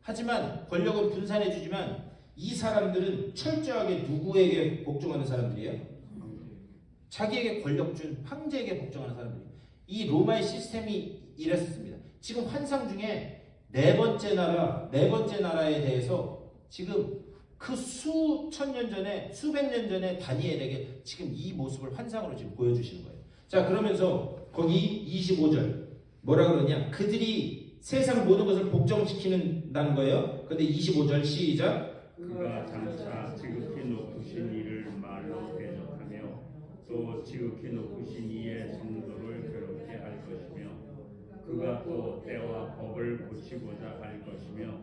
하지만 권력은 분산해주지만 이 사람들은 철저하게 누구에게 복종하는 사람들이에요? 자기에게 권력 준 황제에게 복종하는 사람들이에요. 이 로마의 시스템이 이랬습니다. 지금 환상 중에 네 번째 나라에 대해서 지금 그 수천 년 전에 수백 년 전에 다니엘에게 지금 이 모습을 환상으로 지금 보여주시는 거예요. 자 그러면서 거기 25절 뭐라 그러냐? 그들이 세상 모든 것을 복종시키는다는 거예요. 근데 25절 시작. 그가 장차 지극히 높으신 이를 말로 대적하며 또 지극히 높으신 이의 성도를 괴롭게 할 것이며 그가 또 때와 법을 고치고자 할 것이며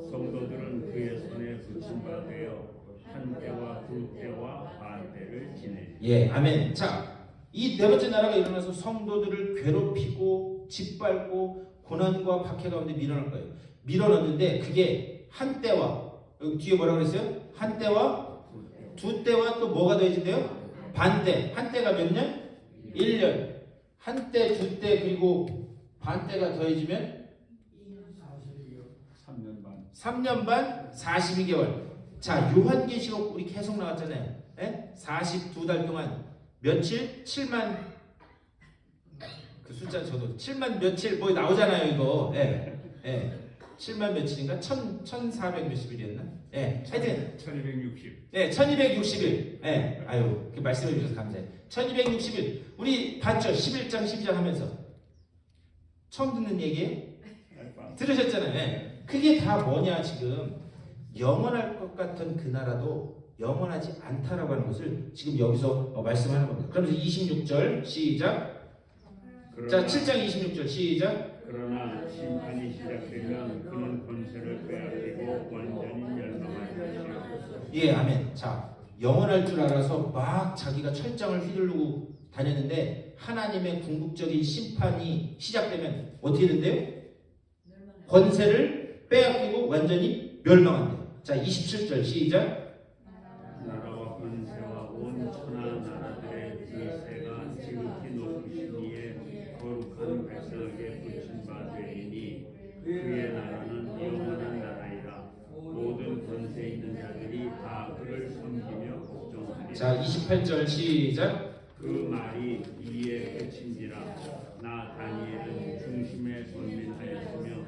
성도들은 그의 손에 붙임 바 되어 한 때와 두 때와 반 때를 지내. 예, 아멘. 자, 이 네 번째 나라가 일어나서 성도들을 괴롭히고 짓밟고 고난과 박해 가운데 밀어넣을 거예요. 밀어넣는데 그게 한 때와 여기 뒤에 뭐라고 그랬어요? 한 때와 두 때와 또 뭐가 더해진대요? 반때. 한 때가 몇 년? 1년. 한 때, 두 때, 그리고 반 때가 더해지면 3년 반. 3년 반 42개월. 자, 요한계시록 우리 계속 나왔잖아요. 예? 42달 동안 며칠? 7만 그 숫자 저도 7만 며칠 뭐 나오잖아요 이거. 예. 예. 7만 며칠인가? 1400 몇십일이었나? 예. 하여튼 1260. 네, 1260일. 네, 아유, 그 말씀해 주셔서 감사해요. 1260일. 우리 봤죠? 11장, 12장 하면서. 처음 듣는 얘기예요? 들으셨잖아요. 네. 그게 다 뭐냐, 지금. 영원할 것 같은 그 나라도 영원하지 않다라고 하는 것을 지금 여기서 말씀하는 겁니다. 그러면서 26절, 시작. 자, 7장 26절, 시작. 그러나 심판이 시작되면 그는 권세를 빼앗기고 완전히 멸망할 것이요. 예, 아멘. 자, 영원할 줄 알아서 막 자기가 철장을 휘두르고 다녔는데 하나님의 궁극적인 심판이 시작되면 어떻게 된대요? 권세를 빼앗기고 완전히 멸망한대요. 자, 27절 시작. 나라와 권세와 온 천하 나라들의 권세가 지극히 높으신 이의 거룩한 백성에게 붙인 바 되리니 그의 나라는 영원한 나라이라. 모든 권세 있는 자들이 다 그를 섬기며 복종하리라. 자, 28절 시작. 그 말이 이에 그친지라. 나 다니엘은 중심에 권민하였으며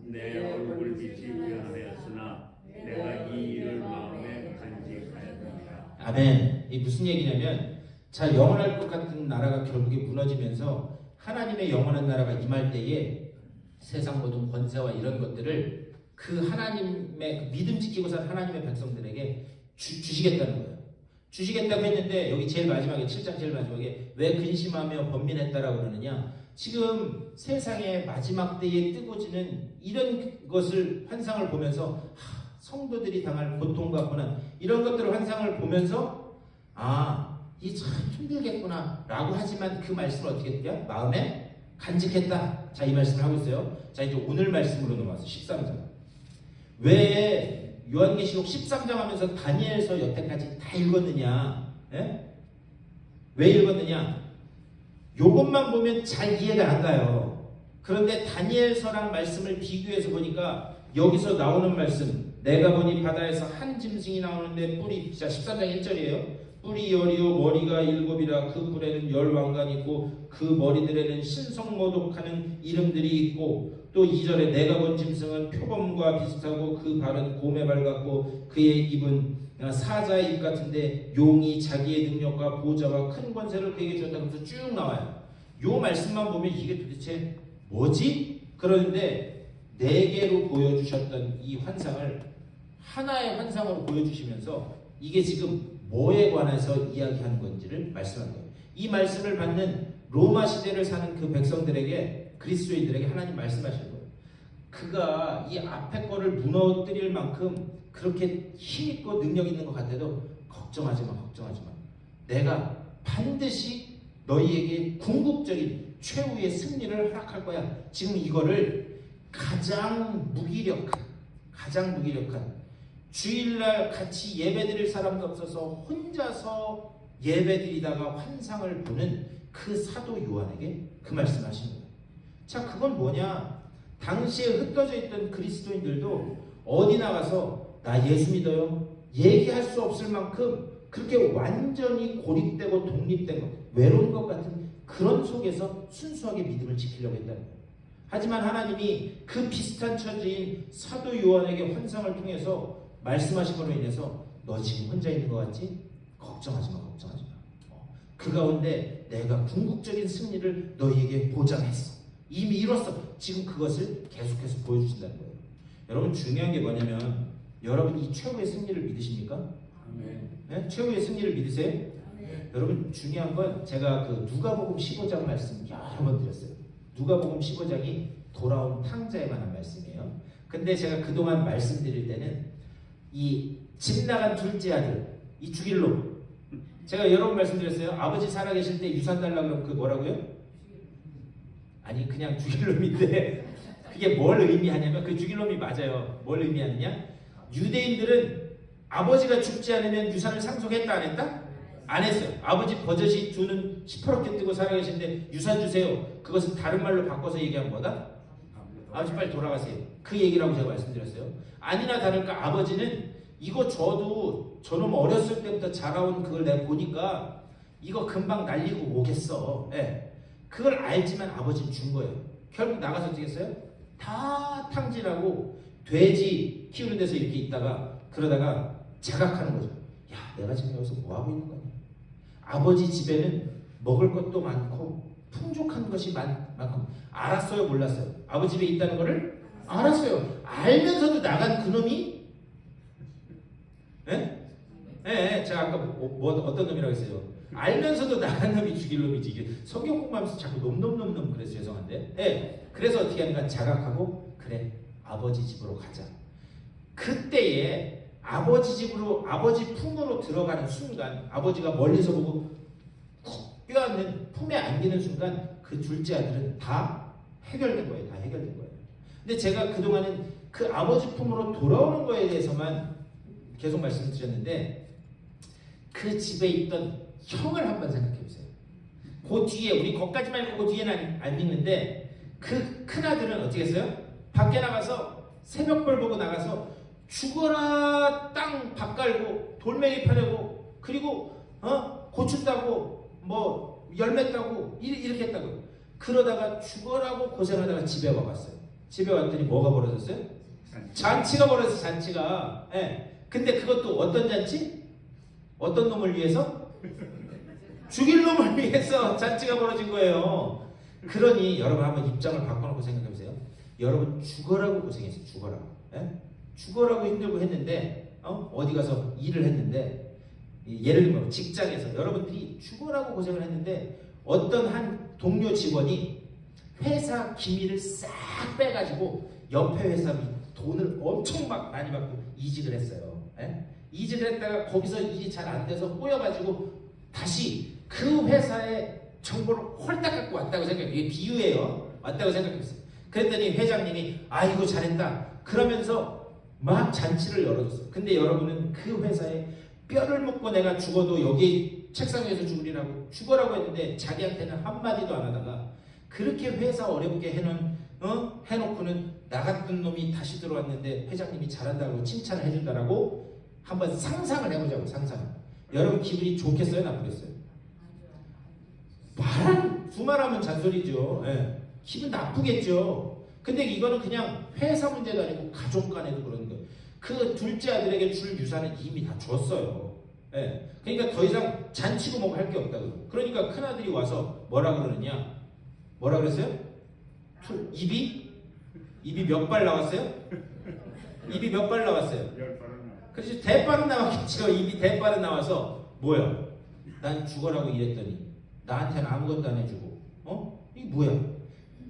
내 얼굴빛이 변하였으나 내가 이 일을 마음에 간직하였느니라. 아멘. 이 무슨 얘기냐면, 자, 영원할 것 같은 나라가 결국에 무너지면서 하나님의 영원한 나라가 임할 때에 세상 모든 권세와 이런 것들을 그 하나님의 그 믿음 지키고 산 하나님의 백성들에게 주시겠다는 거예요. 주시겠다고 했는데 여기 제일 마지막에 7장 제일 마지막에 왜 근심하며 번민했다라고 그러느냐. 지금 세상의 마지막 때에 뜨고지는 이런 것을 환상을 보면서 성도들이 당할 고통과 고난 이런 것들을 환상을 보면서 이 참 힘들겠구나 라고 하지만 그 말씀을 어떻게 했냐? 마음에 간직했다. 자, 이 말씀을 하고 있어요. 자, 이제 오늘 말씀으로 넘어와서 13장. 왜 요한계시록 13장 하면서 다니엘서 여태까지 다 읽었느냐? 예? 왜 읽었느냐? 요것만 보면 잘 이해가 안 가요. 그런데 다니엘서랑 말씀을 비교해서 보니까 여기서 나오는 말씀, 내가 보니 바다에서 한 짐승이 나오는데 뿔이, 자 13장 1절이에요. 뿔이 열이요 머리가 일곱이라 그 뿔에는 열 왕관이 있고 그 머리들에는 신성모독하는 이름들이 있고 또 2절에 내가 본 짐승은 표범과 비슷하고 그 발은 곰에 발 같고 그의 입은 사자의 입 같은데 용이 자기의 능력과 보좌와 큰 권세를 그에게 주었다 그래서 쭉 나와요. 요 말씀만 보면 이게 도대체 뭐지? 그런데 4개로 보여주셨던 이 환상을 하나의 환상으로 보여주시면서 이게 지금 뭐에 관해서 이야기하는 건지를 말씀하는 거예요. 이 말씀을 받는 로마 시대를 사는 그 백성들에게 그리스도인들에게 하나님 말씀하시는 거예요. 그가 이 앞에 거를 무너뜨릴 만큼 그렇게 힘있고 능력 있는 것 같아도 걱정하지 마. 내가 반드시 너희에게 궁극적인 최후의 승리를 허락할 거야. 지금 이거를 가장 무기력한 주일날 같이 예배드릴 사람도 없어서 혼자서 예배드리다가 환상을 보는 그 사도 요한에게 그 말씀하시는 거예요. 자, 그건 뭐냐? 당시에 흩어져 있던 그리스도인들도 어디 나가서 나 예수 믿어요? 얘기할 수 없을 만큼 그렇게 완전히 고립되고 독립된 것, 외로운 것 같은 그런 속에서 순수하게 믿음을 지키려고 했다는 거예요. 하지만 하나님이 그 비슷한 처지인 사도 요한에게 환상을 통해서 말씀하신 걸로 인해서 너 지금 혼자 있는 것 같지? 걱정하지 마. 그 가운데 내가 궁극적인 승리를 너희에게 보장했어. 이미 이뤘어. 지금 그것을 계속해서 보여주신다는 거예요. 여러분 중요한 게 뭐냐면 여러분 이 최후의 승리를 믿으십니까? 아멘. 네? 최후의 승리를 믿으세요? 여러분 중요한 건 제가 그 누가복음 15장 말씀 여러 번 드렸어요. 누가복음 15장이 돌아온 탕자에 관한 말씀이에요. 근데 제가 그동안 말씀드릴 때는 이 집 나간 둘째 아들 이 죽일 놈 제가 여러 번 말씀드렸어요. 아버지 살아계실 때 유산 달라고 그러면 그 뭐라고요? 아니 그냥 죽일 놈인데 그게 뭘 의미하냐면 그 죽일 놈이 맞아요. 뭘 의미하느냐? 유대인들은 아버지가 죽지 않으면 유산을 상속했다 안 했다? 안 했어요. 아버지 버젓이 두 눈 시퍼렇게 뜨고 살아계신데 유산 주세요. 그것은 다른 말로 바꿔서 얘기한 거다? 아버지 빨리 돌아가세요. 그 얘기라고 제가 말씀드렸어요. 아니나 다를까 아버지는 이거 저도 저놈 어렸을 때부터 자라온 그걸 내가 보니까 이거 금방 날리고 오겠어. 예. 그걸 알지만 아버지는 준 거예요. 결국 나가서 어떻게 했어요? 다 탕진하고 돼지 키우는 데서 이렇게 있다가 그러다가 자각하는 거죠. 야 내가 지금 여기서 뭐하고 있는 거냐. 아버지 집에는 먹을 것도 많고 풍족한 것이 많고 알았어요 몰랐어요? 아버지 집에 있다는 거를 알았어요. 알면서도 나간 그놈이 예? 예, 제가 아까 어떤 놈이라고 했어요? 알면서도 나간 놈이 죽일 놈이지. 이게 성경 공부하면서 자꾸 놈 그래서 죄송한데. 예, 그래서 어떻게 하니까 자각하고 그래 아버지 집으로 가자. 그때에 아버지 집으로 아버지 품으로 들어가는 순간 아버지가 멀리서 보고 쿡 껴안는 품에 안기는 순간 그 둘째 아들은 다 해결된 거예요. 다 해결된 거예요. 근데 제가 그동안은 그 아버지 품으로 돌아오는 거에 대해서만 계속 말씀드렸는데 그 집에 있던 형을 한번 생각해 보세요. 그 뒤에 우리 거기까지만 읽고 그 뒤에는 안 읽는데 그 큰아들은 어떻게 했어요? 밖에 나가서 새벽별 보고 나가서 죽어라 땅 밥 깔고 돌멩이 파려고 그리고 고추 따고 뭐 열매 따고 이렇게 했다고. 그러다가 죽어라고 고생하다가 집에 와봤어요. 집에 왔더니 뭐가 벌어졌어요? 잔치가 벌어졌어요. 잔치가. 예. 근데 그것도 어떤 잔치? 어떤 놈을 위해서? 죽일 놈을 위해서 잔치가 벌어진 거예요. 그러니 여러분 한번 입장을 바꿔놓고 생각해보세요. 여러분 죽어라고 고생했어요. 죽어라고. 예? 죽어라고 힘들고 했는데 어디 가서 일을 했는데 예를 들면 직장에서 여러분들이 죽어라고 고생을 했는데 어떤 한 동료 직원이 회사 기밀을 싹 빼가지고 옆에 회사 돈을 엄청 막 많이 받고 이직을 했어요. 예? 이직을 했다가 거기서 일이 잘 안 돼서 꼬여가지고 다시 그 회사의 정보를 홀딱 갖고 왔다고 생각해요. 이게 비유예요. 왔다고 생각했어요. 그랬더니 회장님이 아이고 잘했다. 그러면서 막 잔치를 열어줬어요. 근데 여러분은 그 회사에 뼈를 묻고 내가 죽어도 여기 책상 위에서 죽으리라고 죽어라고 했는데 자기한테는 한마디도 안 하다가 그렇게 회사 어렵게 해놓고는 나갔던 놈이 다시 들어왔는데 회장님이 잘한다고 칭찬을 해준다라고 한번 상상을 해보자고. 상상. 여러분 기분이 좋겠어요? 나쁘겠어요? 두말하면 잔소리죠. 예. 기분 나쁘겠죠. 근데 이거는 그냥 회사 문제도 아니고 가족 간에도 그런 거예요. 그 둘째 아들에게 줄 유산은 이미 다 줬어요. 예. 그러니까 더 이상 잔치고 뭐고 할 게 없다고. 그러니까 큰아들이 와서 뭐라 그러느냐? 뭐라 그랬어요? 입이 몇 발 나왔어요? 입이 몇 발 나왔어요? 10발은 그렇지 대발은 나왔겠죠. 입이 대발은 나와서 뭐야? 난 죽어라고 이랬더니 나한테는 아무것도 안 해주고 이게 뭐야?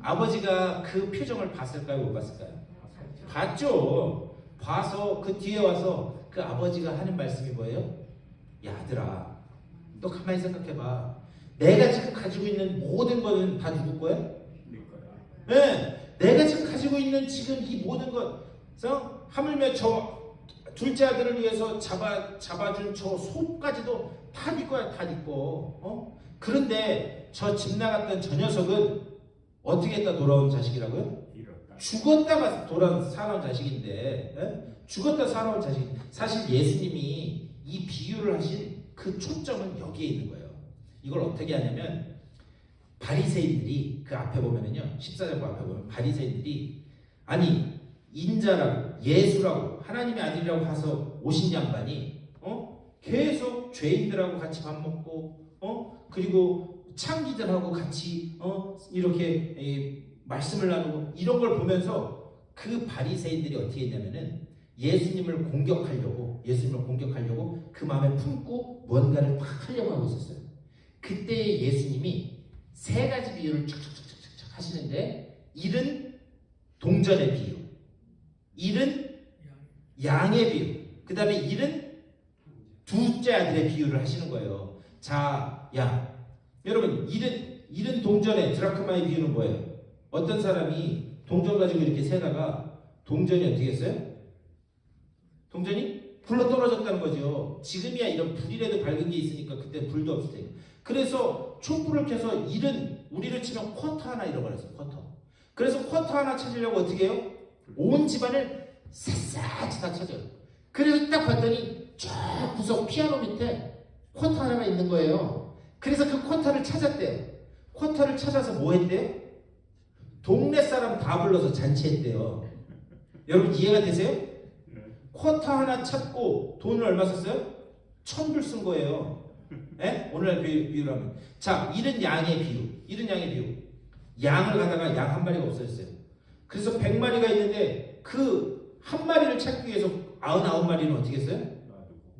아버지가 그 표정을 봤을까요? 못 봤을까요? 봤죠. 봐서 그 뒤에 와서 그 아버지가 하는 말씀이 뭐예요? 야 아들아 너 가만히 생각해봐. 내가 지금 가지고 있는 모든 거는 다 누구 거야? 네 거야. 네, 내가 지금 가지고 있는 지금 이 모든 것 하물며 저 둘째 아들을 위해서 잡아준 저 소까지도 다 네 거야. 다 네 거. 그런데 저 집 나갔던 저 녀석은 어떻게 했다 돌아온 자식이라고요? 잃었다. 죽었다가 돌아온 살아온 자식인데 죽었다 살아온 자식. 사실 예수님이 이 비유를 하신 그 초점은 여기에 있는 거예요. 이걸 어떻게 하냐면 바리새인들이 그 앞에 보면은요 14장 앞에 보면 바리새인들이 아니 인자라고 예수라고 하나님의 아들이라고 해서 오신 양반이 계속 죄인들하고 같이 밥 먹고 그리고 창기들하고 같이 이렇게 말씀을 나누고 이런 걸 보면서 그 바리새인들이 어떻게 했냐면은 예수님을 공격하려고 그 마음에 품고 뭔가를 탁 하려고 하고 있었어요. 그때 예수님이 세 가지 비유를 촥촥촥촥 하시는데, 일은 동전의 비유, 일은 양의 비유, 그 다음에 일은 둘째 아들의 비유를 하시는 거예요. 자, 여러분, 일은 동전의 드라크마의 비유는 뭐예요? 어떤 사람이 동전 가지고 이렇게 세다가 동전이 어떻게 했어요? 동전이 굴러 떨어졌다는 거죠. 지금이야 이런 불이라도 밝은 게 있으니까 그때 불도 없을 테니까. 그래서 촛불을 켜서 일은 우리를 치면 쿼터 하나 잃어버렸어요. 쿼터. 그래서 쿼터 하나 찾으려고 어떻게 해요? 온 집안을 샅샅이 다 찾아요. 그래서 딱 봤더니 저 구석 피아노 밑에 쿼터 하나가 있는 거예요. 그래서 그 쿼터를 찾았대요. 쿼터를 찾아서 뭐 했대요? 동네 사람 다 불러서 잔치했대요. 여러분 이해가 되세요? 쿼터 하나 찾고 돈을 얼마 썼어요? 1,000불 쓴 거예요. 네? 오늘날 비유로 하면. 자, 일은 양의 비유. 양을 가다가 양 한 마리가 없어졌어요. 그래서 100마리가 있는데 그 한 마리를 찾기 위해서 99마리는 어떻게 했어요?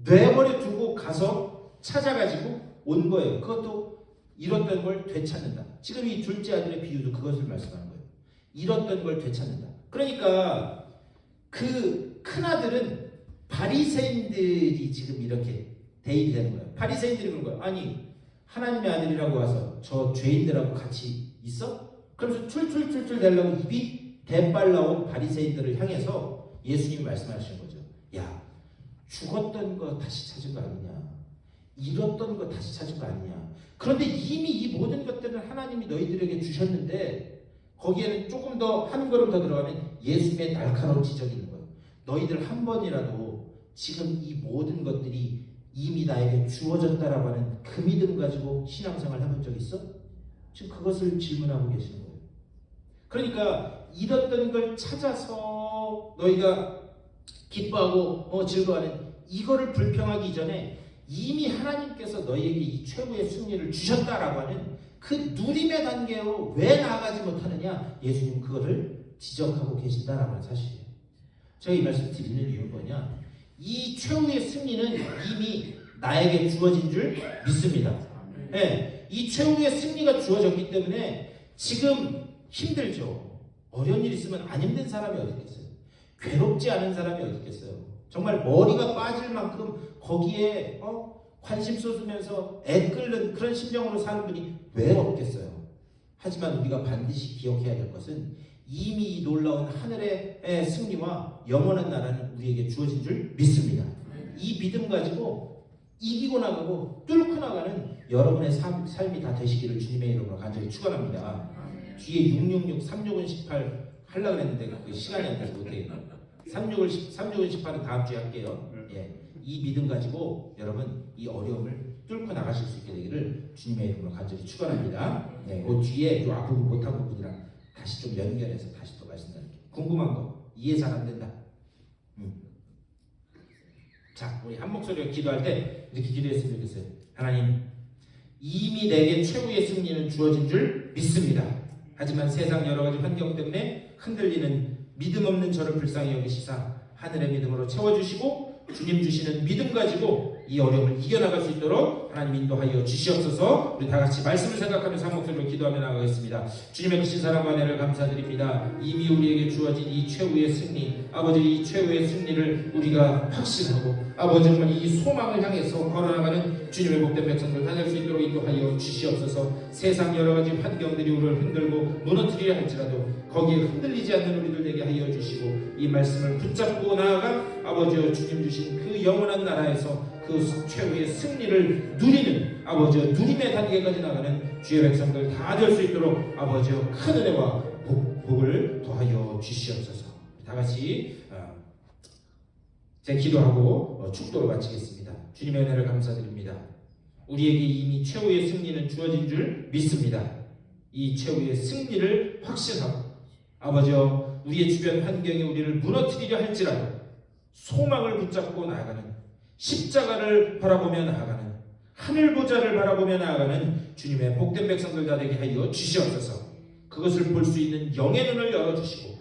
내버려 두고 가서 찾아가지고 온 거예요. 그것도 잃었던 걸 되찾는다. 지금 이 둘째 아들의 비유도 그것을 말씀하는 거예요. 잃었던 걸 되찾는다. 그러니까 그 큰 아들은 바리새인들이 지금 이렇게 대입이 되는 거예요. 바리새인들이 그런 거예요. 아니 하나님의 아들이라고 와서 저 죄인들하고 같이 있어? 그러면서 툴툴툴툴 대려고 입이 대빨 나온 바리새인들을 향해서 예수님이 말씀하시는 거죠. 야, 죽었던 거 다시 찾은 거 아니냐? 잃었던 거 다시 찾은 거 아니냐? 그런데 이미 이 모든 것들은 하나님이 너희들에게 주셨는데 거기에는 조금 더 한 걸음 더 들어가면 예수님의 날카로운 지적이 있는 거예요. 너희들 한 번이라도 지금 이 모든 것들이 이미 나에게 주어졌다라고 하는 그 믿음 가지고 신앙생활 해본 적 있어? 지금 그것을 질문하고 계시는 거예요. 그러니까 잃었던 걸 찾아서 너희가 기뻐하고 즐거워하는 이거를 불평하기 이전에 이미 하나님께서 너희에게 이 최고의 승리를 주셨다라고 하는 그 누림의 단계로 왜 나아가지 못하느냐? 예수님은 그거를 지적하고 계신다라고 하는 사실이에요. 제가 이 말씀 드리는 이유는 뭐냐? 이 최후의 승리는 이미 나에게 주어진 줄 믿습니다. 네, 이 최후의 승리가 주어졌기 때문에 지금 힘들죠. 어려운 일 있으면 안 힘든 사람이 어디 있겠어요? 괴롭지 않은 사람이 어디 있겠어요? 정말 머리가 빠질 만큼 거기에 관심 쏟으면서 애 끓는 그런 심정으로 사는 분이 왜 없겠어요? 하지만 우리가 반드시 기억해야 될 것은 이미 이 놀라운 하늘의 승리와 영원한 나라는 우리에게 주어진 줄 믿습니다. 이 믿음 가지고 이기고 나가고 뚫고 나가는 여러분의 삶이 다 되시기를 주님의 이름으로 간절히 축원합니다. 뒤에 666, 36은 18 하려고 했는데 그 시간이 안 돼서 못해요. 36은 18은 다음 주에 할게요. 예. 이 믿음 가지고 여러분 이 어려움을 뚫고 나가실 수 있게 되기를 주님의 이름으로 간절히 축원합니다. 네, 그 뒤에 요 앞부분 못한 부분이랑 다시 좀 연결해서 다시 또 말씀드릴게요. 궁금한 거 이해 잘 안 된다. 자, 우리 한 목소리로 기도할 때 이렇게 기도했으면 좋겠어요. 하나님, 이미 내게 최후의 승리는 주어진 줄 믿습니다. 하지만 세상 여러 가지 환경 때문에 흔들리는 믿음 없는 저를 불쌍히 여기시사 하늘의 믿음으로 채워주시고 주님 주시는 믿음 가지고 이 어려움을 이겨나갈 수 있도록 하나님 인도하여 주시옵소서. 우리 다 같이 말씀을 생각하면서 한 목소리로 기도하며 나가겠습니다. 주님의 크신 사랑과 은혜를 감사드립니다. 이미 우리에게 주어진 이 최후의 승리, 아버지 이 최후의 승리를 우리가 확신하고 아버지 정말 이 소망을 향해서 걸어나가는 주님의 복된 백성들 다닐 수 있도록 인도하여 주시옵소서. 세상 여러 가지 환경들이 우리를 흔들고 무너뜨리려 할지라도 거기에 흔들리지 않는 우리들 되게 하여 주시고 이 말씀을 붙잡고 나아가 아버지여 주님 주신 그 영원한 나라에서 그 최후의 승리를 누리는 아버지여 누림의 단계까지 나가는 주의 백성들 다 될 수 있도록 아버지여 큰 은혜와 복을 더하여 주시옵소서. 다 같이 제 기도하고 축도를 마치겠습니다. 주님의 은혜를 감사드립니다. 우리에게 이미 최후의 승리는 주어진 줄 믿습니다. 이 최후의 승리를 확신하고 아버지여 우리의 주변 환경이 우리를 무너뜨리려 할지라도 소망을 붙잡고 나아가는 십자가를 바라보며 나아가는 하늘 보좌를 바라보며 나아가는 주님의 복된 백성들 다 되게 하여 주시옵소서. 그 그것을 볼 수 있는 영의 눈을 열어주시고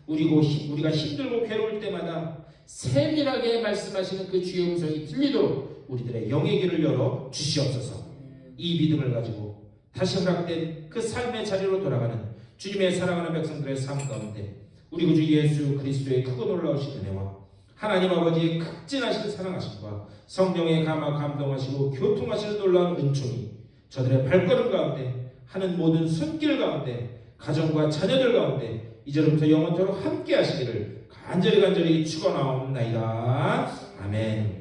우리가 힘들고 괴로울 때마다 세밀하게 말씀하시는 그 주의 음성이 들리도록 우리들의 영의 귀를 열어 주시옵소서. 이 믿음을 가지고 다시 허락된 그 삶의 자리로 돌아가는 주님의 사랑하는 백성들의 삶 가운데 우리 구주 예수 그리스도의 크고 놀라우신 은혜와 하나님 아버지의 극진하신 사랑하심과 성령의 감화 감동하시고 교통하시는 놀라운 은총이 저들의 발걸음 가운데 하는 모든 손길 가운데 가정과 자녀들 가운데 이제부터 영원토록 함께 하시기를 간절히 축원하옵나이다. 아멘.